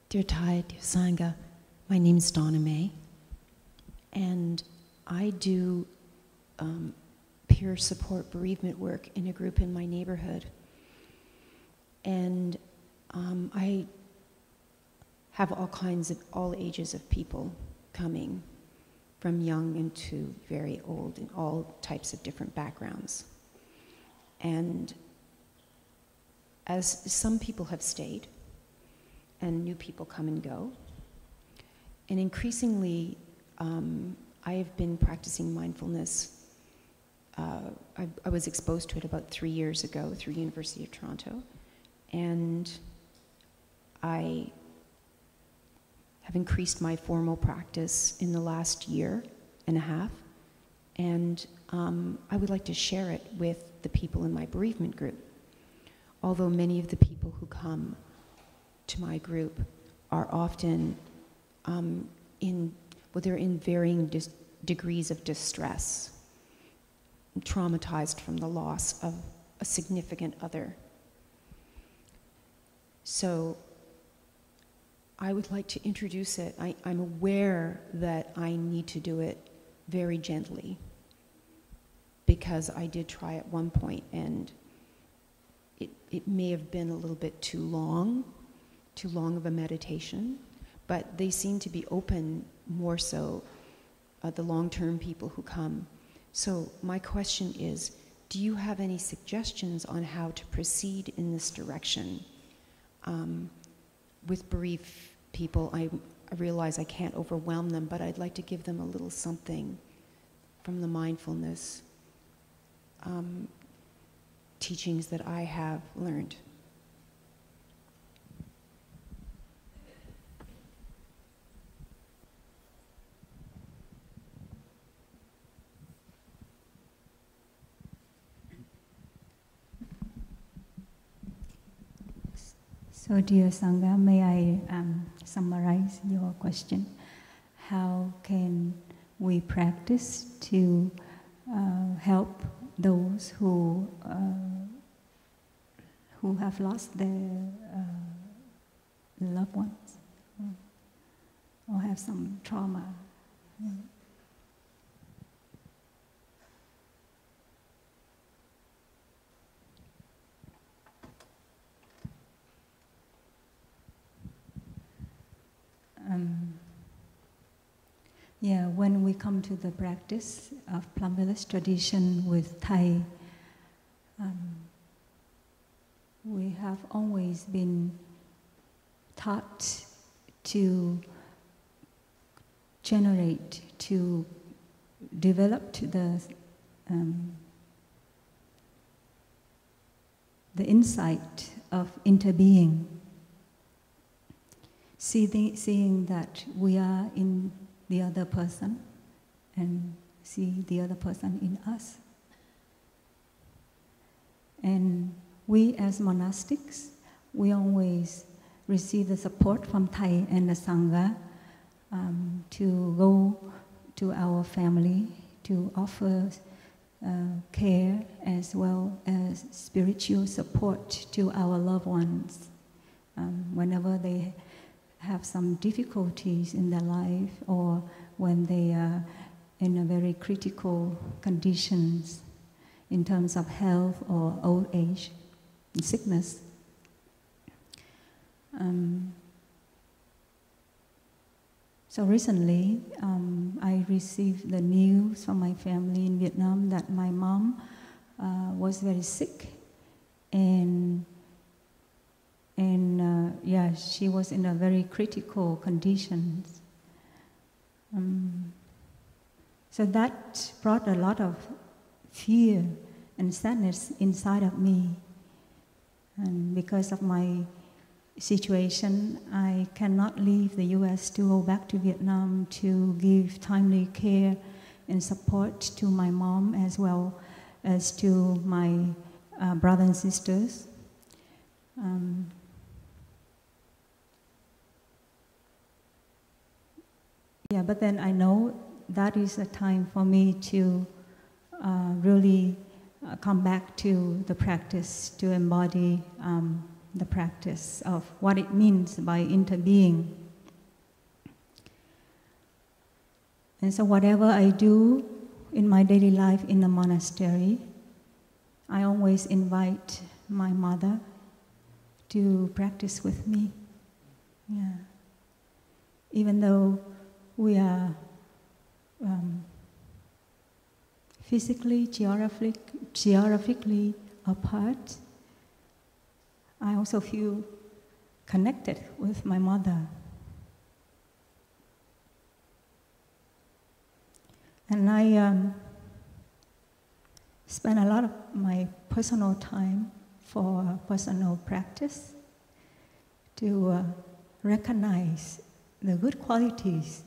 Dear Thai, dear Sangha, my name's Donna May, and I do peer support bereavement work in a group in my neighborhood. And I have all ages of people coming, from young into very old, in all types of different backgrounds. And as some people have stayed, and new people come and go. And increasingly, I have been practicing mindfulness. I was exposed to it about 3 years ago through University of Toronto. And I have increased my formal practice in the last year and a half. And I would like to share it with the people in my bereavement group. Although many of the people who come to my group are often they're in varying degrees of distress, traumatized from the loss of a significant other. So I would like to introduce it. I'm aware that I need to do it very gently, because I did try at one point, and it may have been a little bit too long of a meditation, but they seem to be open more so the long-term people who come. So my question is, do you have any suggestions on how to proceed in this direction? With bereaved people, I realize I can't overwhelm them, but I'd like to give them a little something from the mindfulness teachings that I have learned. So, dear Sangha, may I summarize your question? How can we practice to help those who have lost their loved ones or have some trauma? When we come to the practice of Plum Village tradition with Thai, we have always been taught to generate, to develop the insight of interbeing, seeing that we are in the other person and see the other person in us. And we as monastics, we always receive the support from Thai and the Sangha to go to our family, to offer care as well as spiritual support to our loved ones whenever they have some difficulties in their life or when they are in a very critical conditions in terms of health or old age, sickness. So recently, I received the news from my family in Vietnam that my mom was very sick, and she was in a very critical conditions. So that brought a lot of fear and sadness inside of me. And because of my situation, I cannot leave the US to go back to Vietnam to give timely care and support to my mom as well as to my brothers and sisters. But then I know that is a time for me to really come back to the practice, to embody the practice of what it means by interbeing. And so whatever I do in my daily life in the monastery, I always invite my mother to practice with me. Even though we are physically, geographically apart, I also feel connected with my mother. And I spend a lot of my personal time for personal practice to recognize the good qualities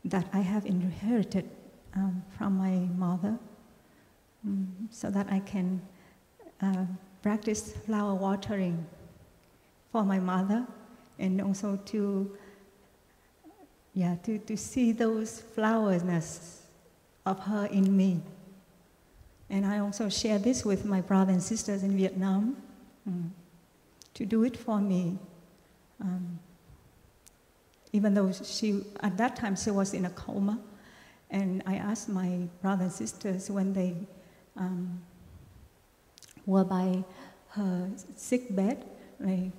that I have inherited from my mother, so that I can practice flower watering for my mother, and also to see those flowerness of her in me. And I also share this with my brothers and sisters in Vietnam to do it for me. Even though at that time she was in a coma, and I asked my brothers and sisters when they were by her sick bed, they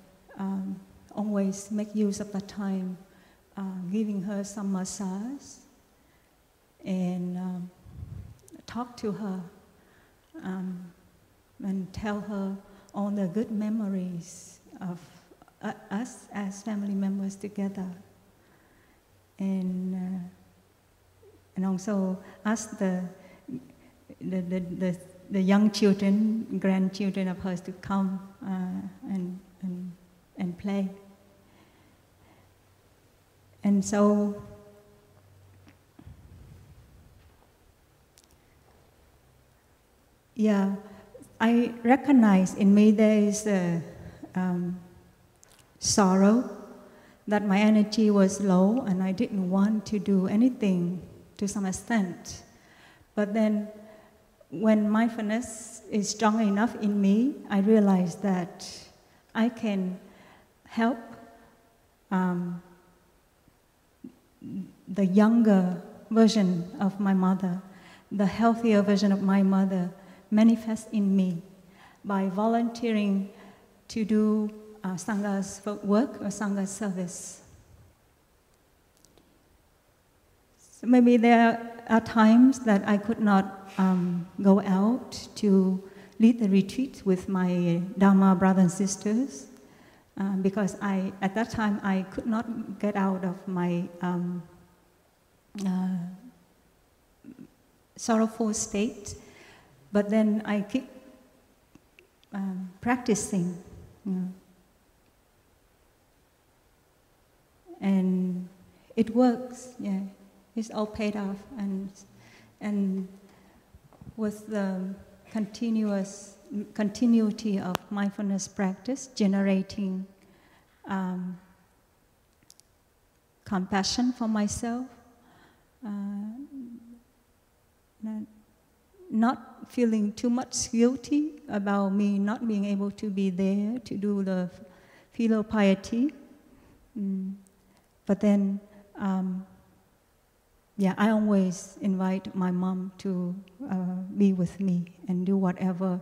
always make use of the time giving her some massage and talk to her and tell her all the good memories of us as family members together, and also ask the young children, grandchildren of hers to come and play. And so yeah, I recognize in me there is a sorrow that my energy was low and I didn't want to do anything to some extent. But then when mindfulness is strong enough in me, I realized that I can help the younger version of my mother, the healthier version of my mother, manifest in me by volunteering to do Sangha's work or Sangha's service. So maybe there are times that I could not go out to lead the retreat with my Dharma brothers and sisters because at that time I could not get out of my sorrowful state. But then I keep practicing, and it works. Yeah, it's all paid off, and with the continuity of mindfulness practice, generating compassion for myself. Not feeling too much guilty about me not being able to be there to do the filial piety. But then, I always invite my mom to be with me and do whatever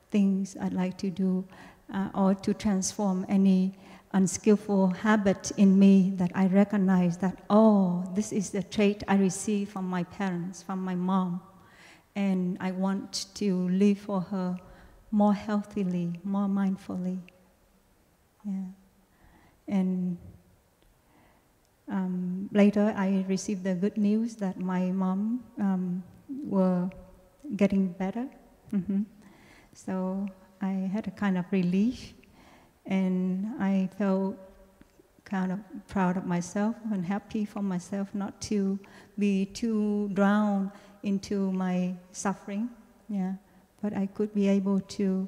things I'd like to do or to transform any unskillful habit in me that I recognize that, this is the trait I received from my parents, from my mom. And I want to live for her more healthily, more mindfully. Yeah. And later I received the good news that my mom were getting better. So I had a kind of relief, and I felt kind of proud of myself and happy for myself not to be too drowned into my suffering, but I could be able to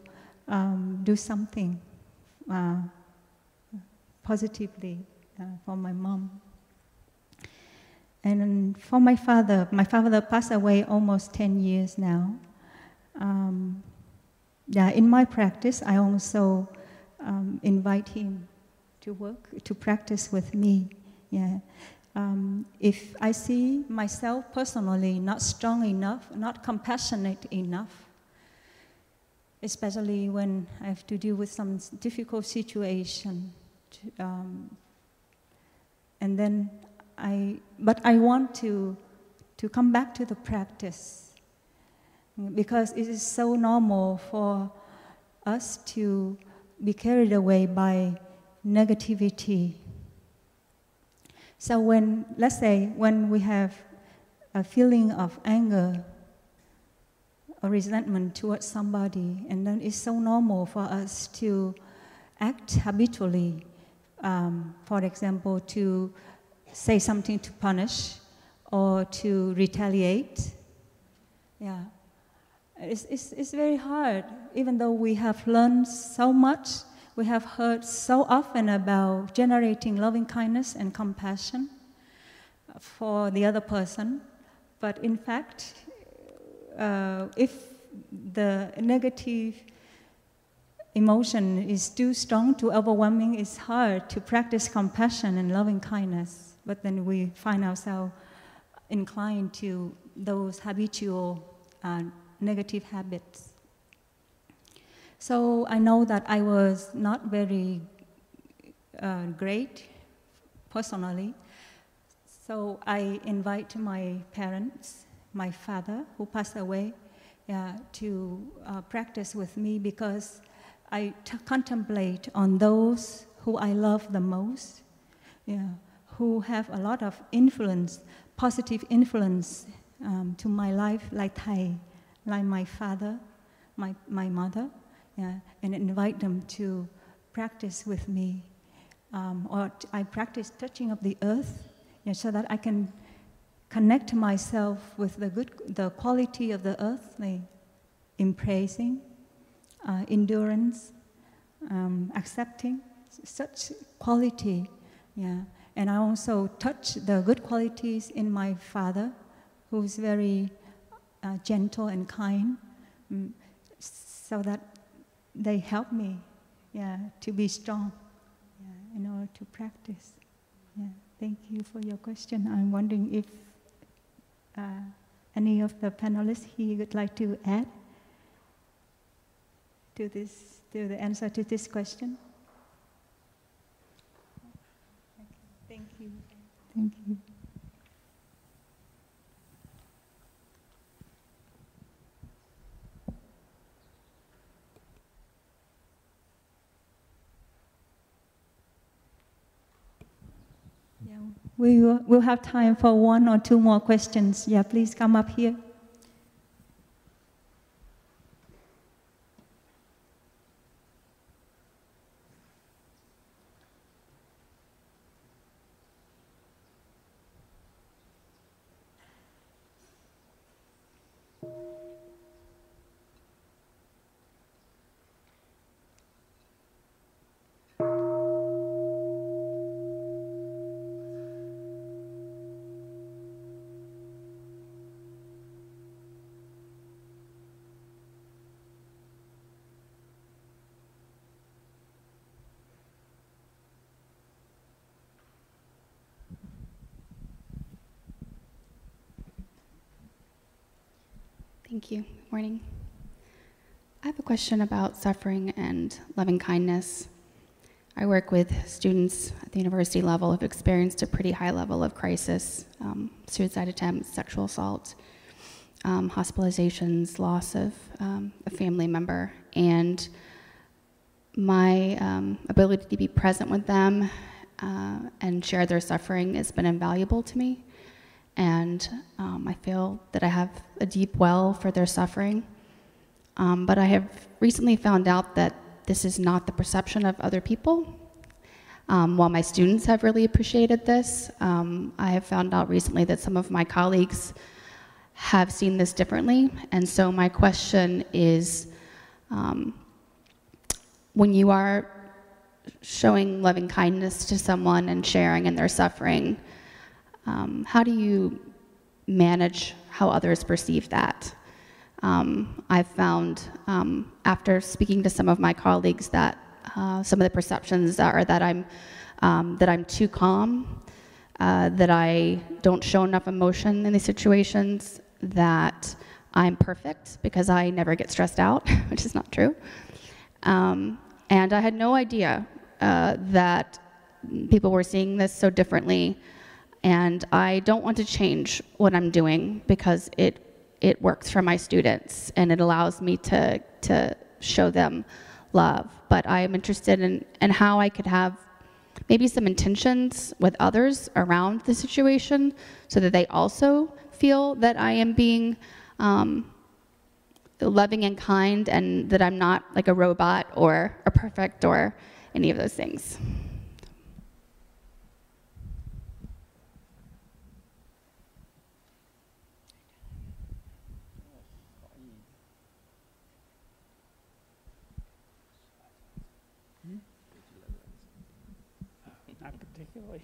do something positively for my mom. And for my father passed away almost 10 years now. In my practice, I also invite him to practice with me. If I see myself personally not strong enough, not compassionate enough, especially when I have to deal with some difficult situation, but I want to come back to the practice because it is so normal for us to be carried away by negativity. So let's say when we have a feeling of anger or resentment towards somebody, and then it's so normal for us to act habitually. For example, to say something to punish or to retaliate. It's very hard, even though we have learned so much. We have heard so often about generating loving kindness and compassion for the other person. But in fact, if the negative emotion is too strong, too overwhelming, it's hard to practice compassion and loving kindness. But then we find ourselves inclined to those habitual negative habits. So I know that I was not very great personally. So I invite my parents, my father, who passed away, to practice with me, because I contemplate on those who I love the most, who have a lot of influence, positive influence to my life, like Thai, like my father, my mother, and invite them to practice with me. Or I practice touching of the earth, so that I can connect myself with the quality of the earth, like embracing, endurance, accepting, such quality. And I also touch the good qualities in my father, who's very gentle and kind, so that they help me, to be strong, in order to practice. Thank you for your question. I'm wondering if any of the panelists here would like to add to the answer to this question. Thank you. Thank you. We'll have time for one or two more questions. Please come up here. Thank you. Good morning. I have a question about suffering and loving kindness. I work with students at the university level who've experienced a pretty high level of crisis, suicide attempts, sexual assault, hospitalizations, loss of a family member. And my ability to be present with them and share their suffering has been invaluable to me. And I feel that I have a deep well for their suffering. But I have recently found out that this is not the perception of other people. While my students have really appreciated this, I have found out recently that some of my colleagues have seen this differently. And so my question is, when you are showing loving kindness to someone and sharing in their suffering, how do you manage how others perceive that? I've found, after speaking to some of my colleagues, that some of the perceptions are that I'm too calm, that I don't show enough emotion in these situations, that I'm perfect because I never get stressed out, which is not true. And I had no idea that people were seeing this so differently. And I don't want to change what I'm doing because it works for my students and it allows me to show them love. But I am interested in how I could have maybe some intentions with others around the situation so that they also feel that I am being loving and kind and that I'm not like a robot or a perfect or any of those things. Not particularly.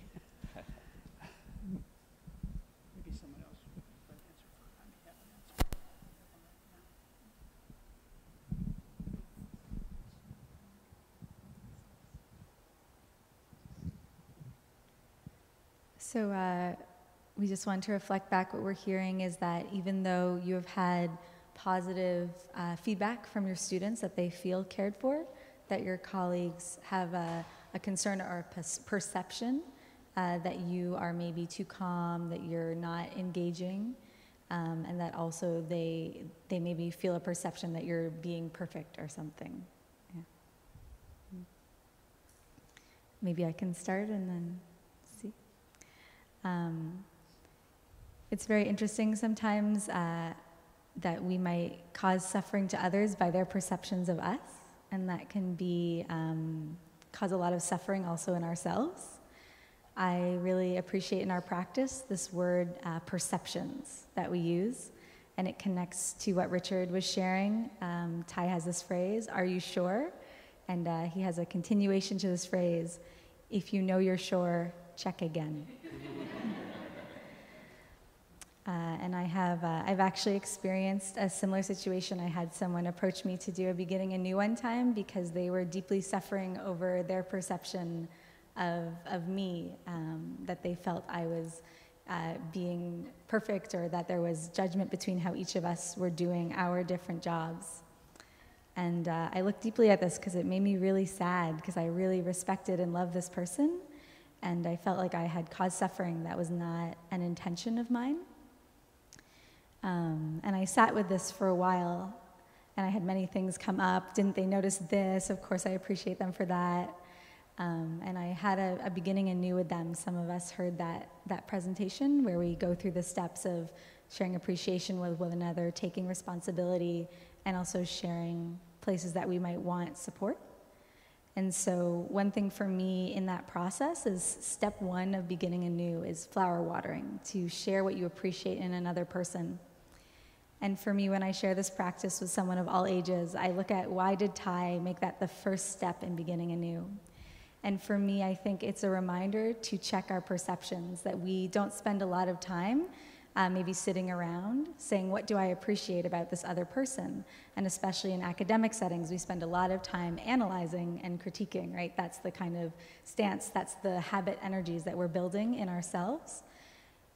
Maybe someone else would answer. I may have an answer. So we just want to reflect back. What we're hearing is that even though you have had positive feedback from your students that they feel cared for, that your colleagues have a concern or a perception that you are maybe too calm, that you're not engaging, and that also they maybe feel a perception that you're being perfect or something. Yeah. Maybe I can start and then see. It's very interesting sometimes that we might cause suffering to others by their perceptions of us, and that can be cause a lot of suffering also in ourselves. I really appreciate in our practice this word perceptions that we use, and it connects to what Richard was sharing. Ty has this phrase, "Are you sure?" And he has a continuation to this phrase, "If you know you're sure, check again." And I've actually experienced a similar situation. I had someone approach me to do a beginning anew one time because they were deeply suffering over their perception of me, that they felt I was being perfect, or that there was judgment between how each of us were doing our different jobs. And I looked deeply at this because it made me really sad, because I really respected and loved this person, and I felt like I had caused suffering that was not an intention of mine. And I sat with this for a while, and I had many things come up. Didn't they notice this? Of course, I appreciate them for that. And I had a beginning anew with them. Some of us heard that presentation where we go through the steps of sharing appreciation with one another, taking responsibility, and also sharing places that we might want support. And so one thing for me in that process is step one of beginning anew is flower watering, to share what you appreciate in another person. And for me, when I share this practice with someone of all ages, I look at why did Ty make that the first step in beginning anew? And for me, I think it's a reminder to check our perceptions, that we don't spend a lot of time maybe sitting around saying, what do I appreciate about this other person? And especially in academic settings, we spend a lot of time analyzing and critiquing, right? That's the kind of stance, that's the habit energies that we're building in ourselves.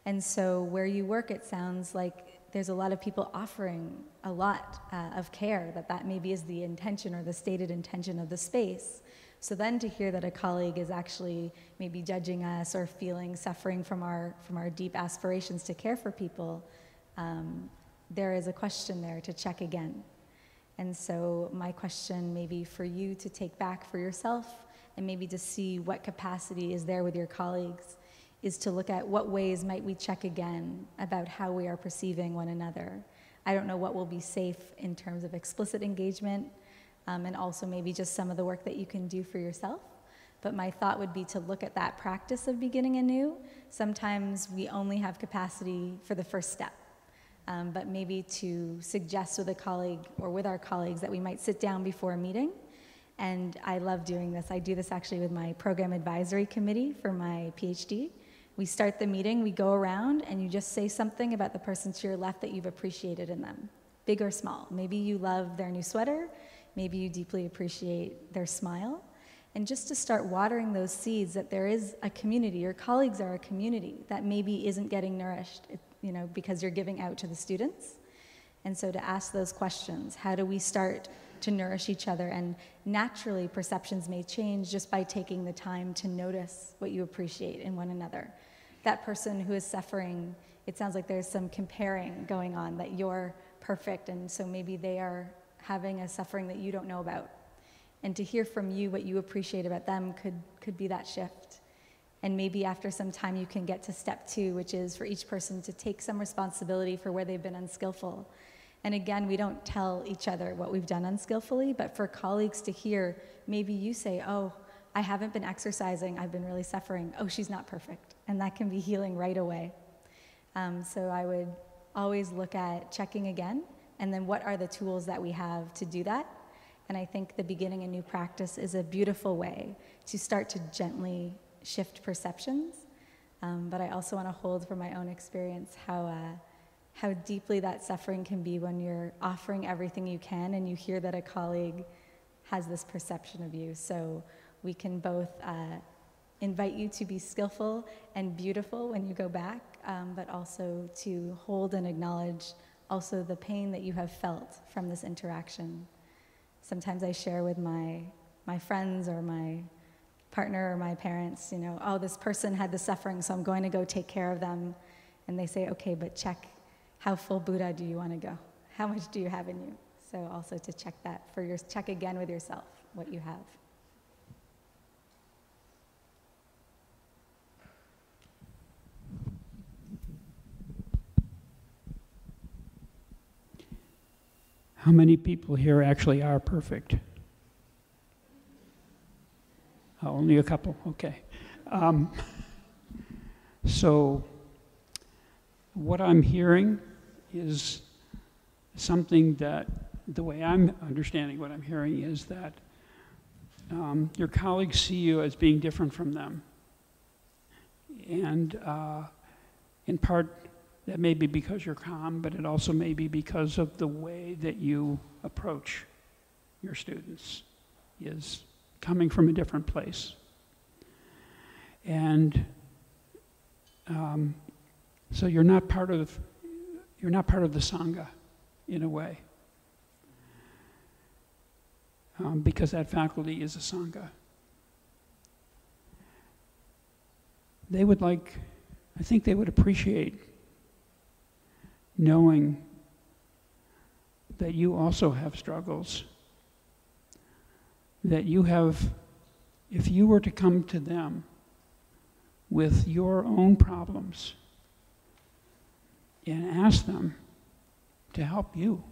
And so where you work, it sounds like there's a lot of people offering a lot of care, that maybe is the intention or the stated intention of the space. So then to hear that a colleague is actually maybe judging us or feeling suffering from our deep aspirations to care for people, there is a question there to check again. And so my question maybe for you to take back for yourself, and maybe to see what capacity is there with your colleagues, is to look at what ways might we check again about how we are perceiving one another. I don't know what will be safe in terms of explicit engagement, and also maybe just some of the work that you can do for yourself. But my thought would be to look at that practice of beginning anew. Sometimes we only have capacity for the first step, but maybe to suggest with a colleague or with our colleagues that we might sit down before a meeting. And I love doing this. I do this actually with my program advisory committee for my PhD. We start the meeting, we go around, and you just say something about the person to your left that you've appreciated in them, big or small. Maybe you love their new sweater, maybe you deeply appreciate their smile. And just to start watering those seeds that there is a community, your colleagues are a community that maybe isn't getting nourished, because you're giving out to the students. And so to ask those questions, how do we start to nourish each other? And naturally, perceptions may change just by taking the time to notice what you appreciate in one another. That person who is suffering, it sounds like there's some comparing going on, that you're perfect, and so maybe they are having a suffering that you don't know about. And to hear from you what you appreciate about them could be that shift. And maybe after some time you can get to step two, which is for each person to take some responsibility for where they've been unskillful. And again, we don't tell each other what we've done unskillfully, but for colleagues to hear, maybe you say, oh, I haven't been exercising, I've been really suffering. Oh, she's not perfect. And that can be healing right away. So I would always look at checking again, and then what are the tools that we have to do that? And I think the beginning a new practice is a beautiful way to start to gently shift perceptions. But I also want to hold from my own experience how deeply that suffering can be when you're offering everything you can and you hear that a colleague has this perception of you. So we can both invite you to be skillful and beautiful when you go back, but also to hold and acknowledge also the pain that you have felt from this interaction. Sometimes I share with my friends or my partner or my parents, oh, this person had the suffering, so I'm going to go take care of them. And they say, okay, but check, how full Buddha do you want to go? How much do you have in you? So also to check that check again with yourself, what you have. How many people here actually are perfect? Oh, only a couple, okay. So what I'm hearing is something that, the way I'm understanding what I'm hearing is that your colleagues see you as being different from them. And in part, that may be because you're calm, but it also may be because of the way that you approach your students is coming from a different place. And so you're not part of the Sangha in a way. Because that faculty is a Sangha. I think they would appreciate knowing that you also have struggles. That you have, if you were to come to them with your own problems and ask them to help you,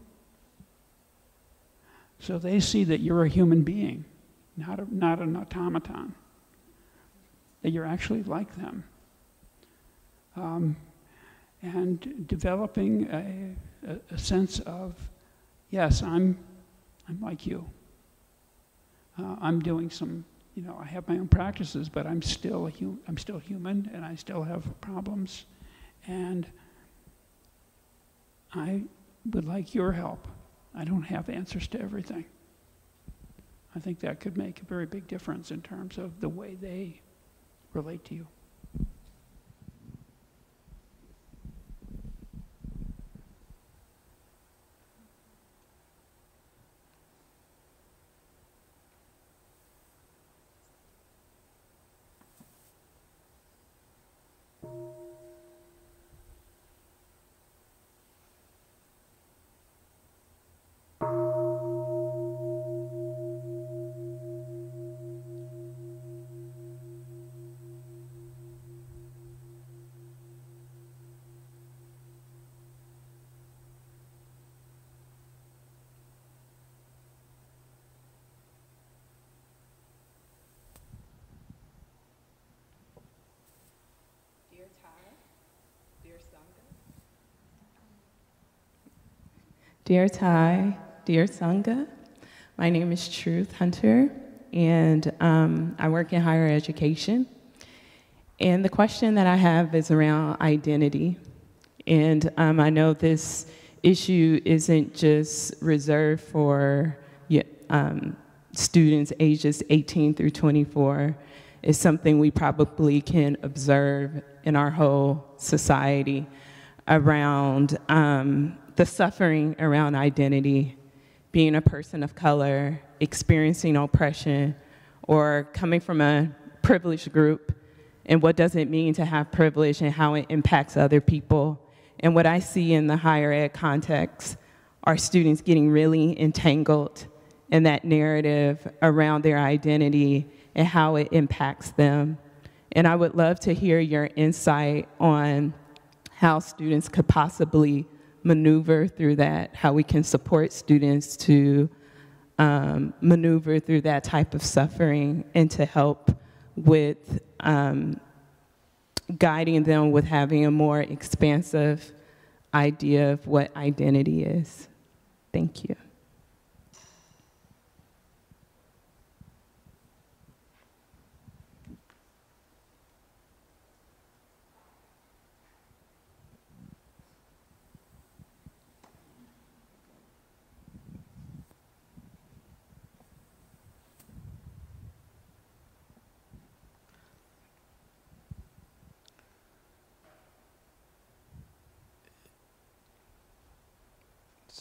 so they see that you're a human being, not an automaton, that you're actually like them. And developing a sense of, yes, I'm like you. I'm doing some, I have my own practices, but I'm still human, and I still have problems, and I would like your help. I don't have answers to everything. I think that could make a very big difference in terms of the way they relate to you. Dear Thai, dear Sangha, my name is Truth Hunter, and I work in higher education. And the question that I have is around identity. And I know this issue isn't just reserved for students ages 18 through 24. It's something we probably can observe in our whole society around the suffering around identity, being a person of color, experiencing oppression, or coming from a privileged group, and what does it mean to have privilege and how it impacts other people. And what I see in the higher ed context are students getting really entangled in that narrative around their identity and how it impacts them. And I would love to hear your insight on how students could possibly maneuver through that, how we can support students to maneuver through that type of suffering and to help with guiding them with having a more expansive idea of what identity is. Thank you.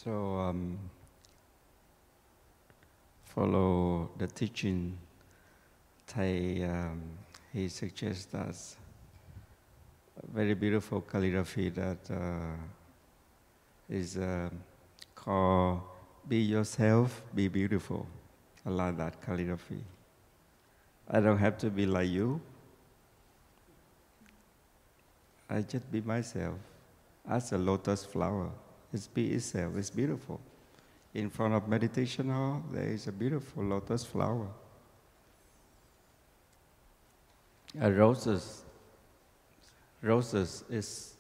So follow the teaching he suggests us a very beautiful calligraphy that is called "Be Yourself, Be Beautiful." I like that calligraphy. I don't have to be like you. I just be myself. As a lotus flower, it's be itself. It's beautiful. In front of meditation hall, there is a beautiful lotus flower. Roses is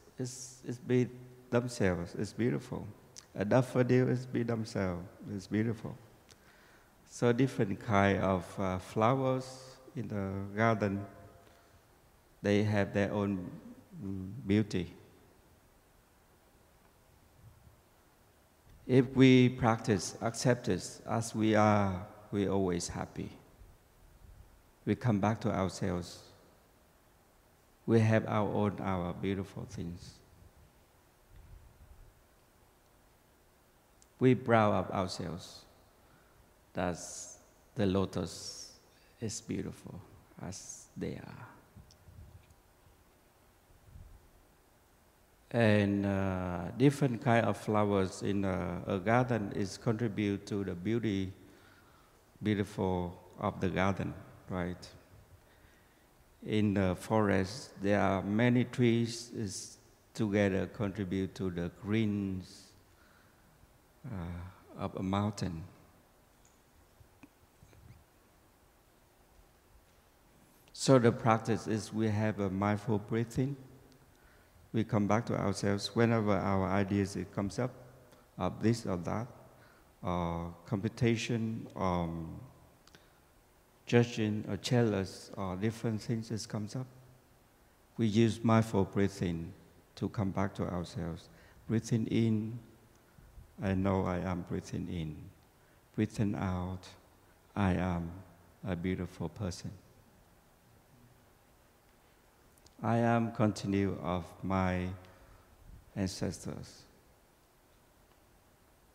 be themselves. It's beautiful. A daffodil is be themselves. It's beautiful. So different kind of flowers in the garden, they have their own beauty. If we practice acceptance as we are, we're always happy. We come back to ourselves. We have our beautiful things. We brow up ourselves. That's the lotus is beautiful as they are. And different kind of flowers in a garden is contribute to the beautiful of the garden, right? In the forest, there are many trees is together contribute to the greens of a mountain. So the practice is we have a mindful breathing. We come back to ourselves whenever our ideas it comes up, of this or that, or computation, or judging, or jealous, or different things that comes up. We use mindful breathing to come back to ourselves. Breathing in, I know I am breathing in. Breathing out, I am a beautiful person. I am continue of my ancestors.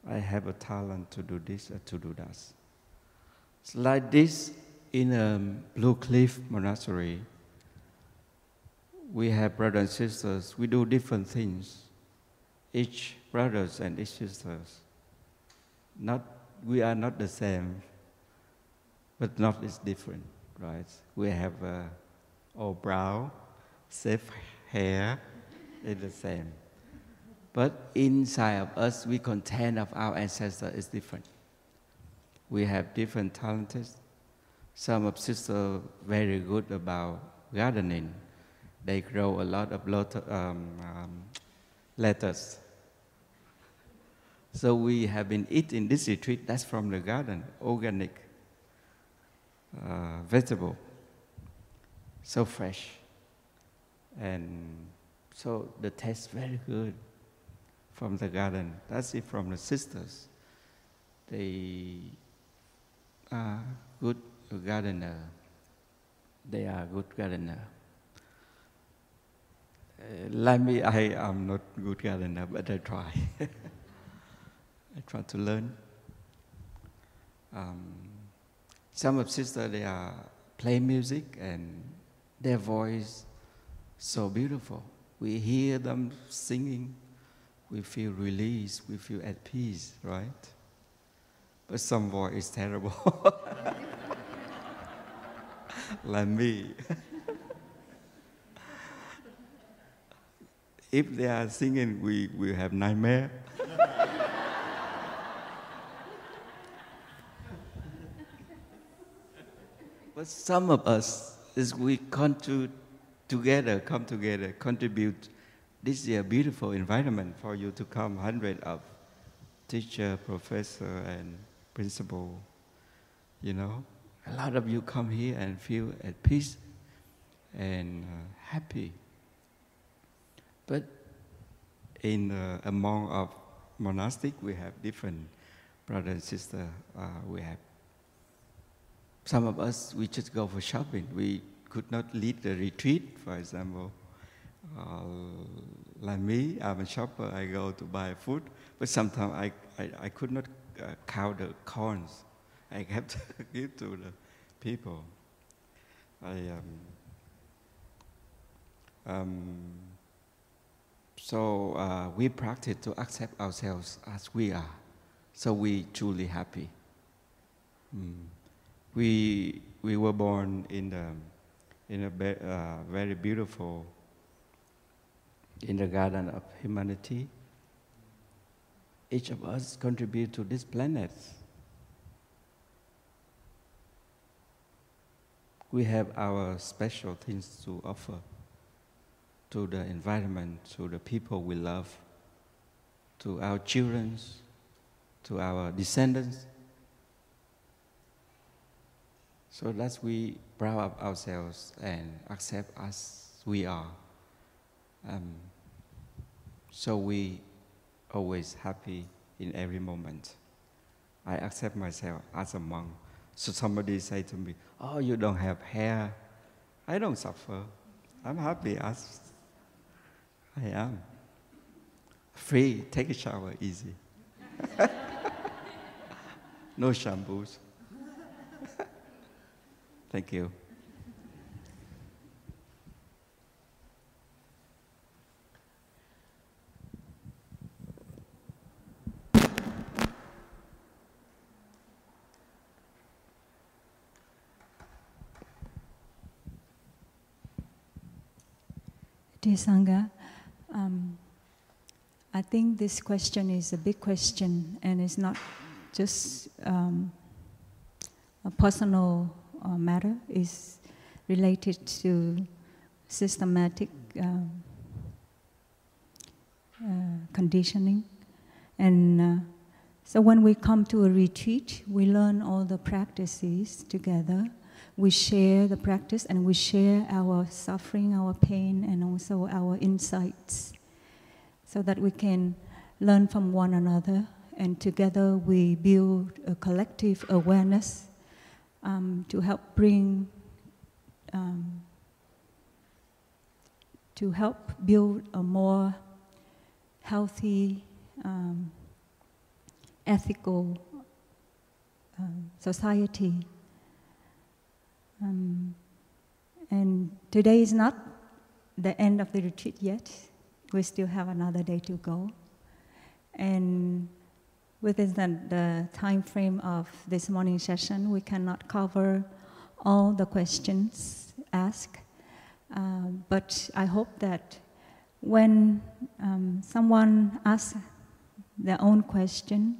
I have a talent to do this or to do that. It's like this in a Blue Cliff monastery. We have brothers and sisters. We do different things. Each brothers and each sisters. We are not the same, but not is different, right? We have all brown, safe hair is the same. But inside of us, we content of our ancestors is different. We have different talents. Some of sisters very good about gardening. They grow a lot of lettuce. So we have been eating this retreat, that's from the garden, organic vegetable. So fresh. And so the taste very good from the garden. That's it from the sisters. They are good gardener. They are good gardener. Like me, I am not good gardener, but I try. I try to learn. Some of sisters, they are play music and their voice so beautiful. We hear them singing, we feel released, we feel at peace, right? But some voice is terrible. Like me. If they are singing, we have nightmare. But some of us, is we come together, contribute. This is a beautiful environment for you to come, hundreds of teacher, professor, and principal. You know, a lot of you come here and feel at peace and happy. But in among of monastic, we have different brothers and sisters. We have some of us, we just go for shopping. We could not lead the retreat, for example. Like me, I'm a shopper, I go to buy food, but sometimes I could not count the corns. I have to give to the people. So we practice to accept ourselves as we are, so we truly happy. We were born in a very beautiful in the garden of humanity. Each of us contribute to this planet. We have our special things to offer to the environment, to the people we love, to our children, to our descendants. So that's we proud of ourselves and accept as we are. So we always happy in every moment. I accept myself as a monk. So somebody say to me, "Oh, you don't have hair." I don't suffer. I'm happy as I am. Free, take a shower, easy. No shampoos. Thank you. Dear Sangha, I think this question is a big question, and it's not just a personal matter. It's related to systematic conditioning. And so when we come to a retreat, we learn all the practices together. We share the practice and we share our suffering, our pain, and also our insights, so that we can learn from one another, and together we build a collective awareness to help bring, to help build a more healthy, ethical society. And today is not the end of the retreat yet. We still have another day to go. And within the time frame of this morning session, we cannot cover all the questions asked. But I hope that when someone asks their own question,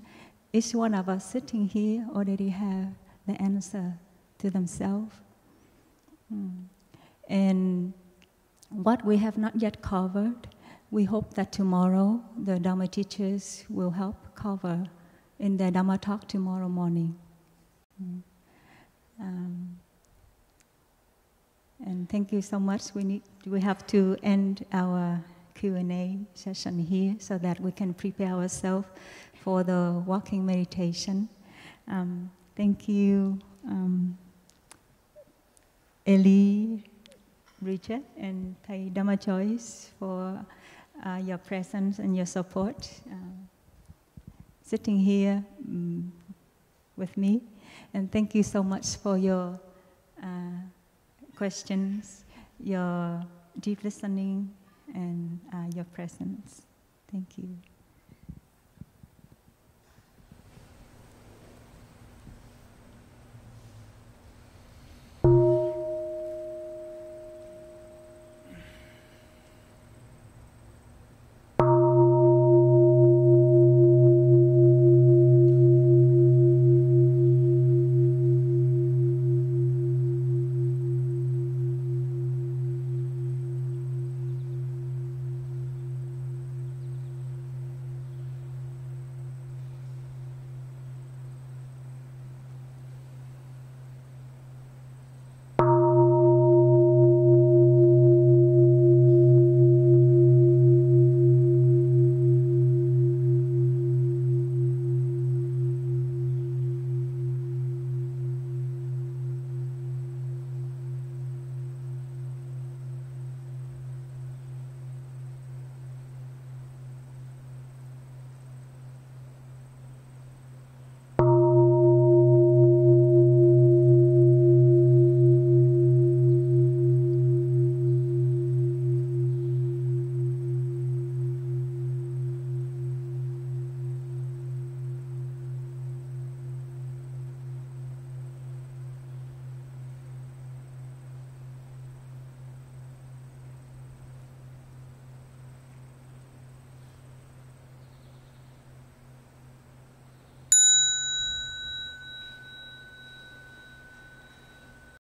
each one of us sitting here already have the answer to themselves. And what we have not yet covered, we hope that tomorrow the Dharma teachers will help cover in their Dharma talk tomorrow morning. And thank you so much. We have to end our Q&A session here so that we can prepare ourselves for the walking meditation. Thank you, Elli, Richard, and Thầy Dharma Choice for your presence and your support, sitting here with me. And thank you so much for your questions, your deep listening, and your presence. Thank you.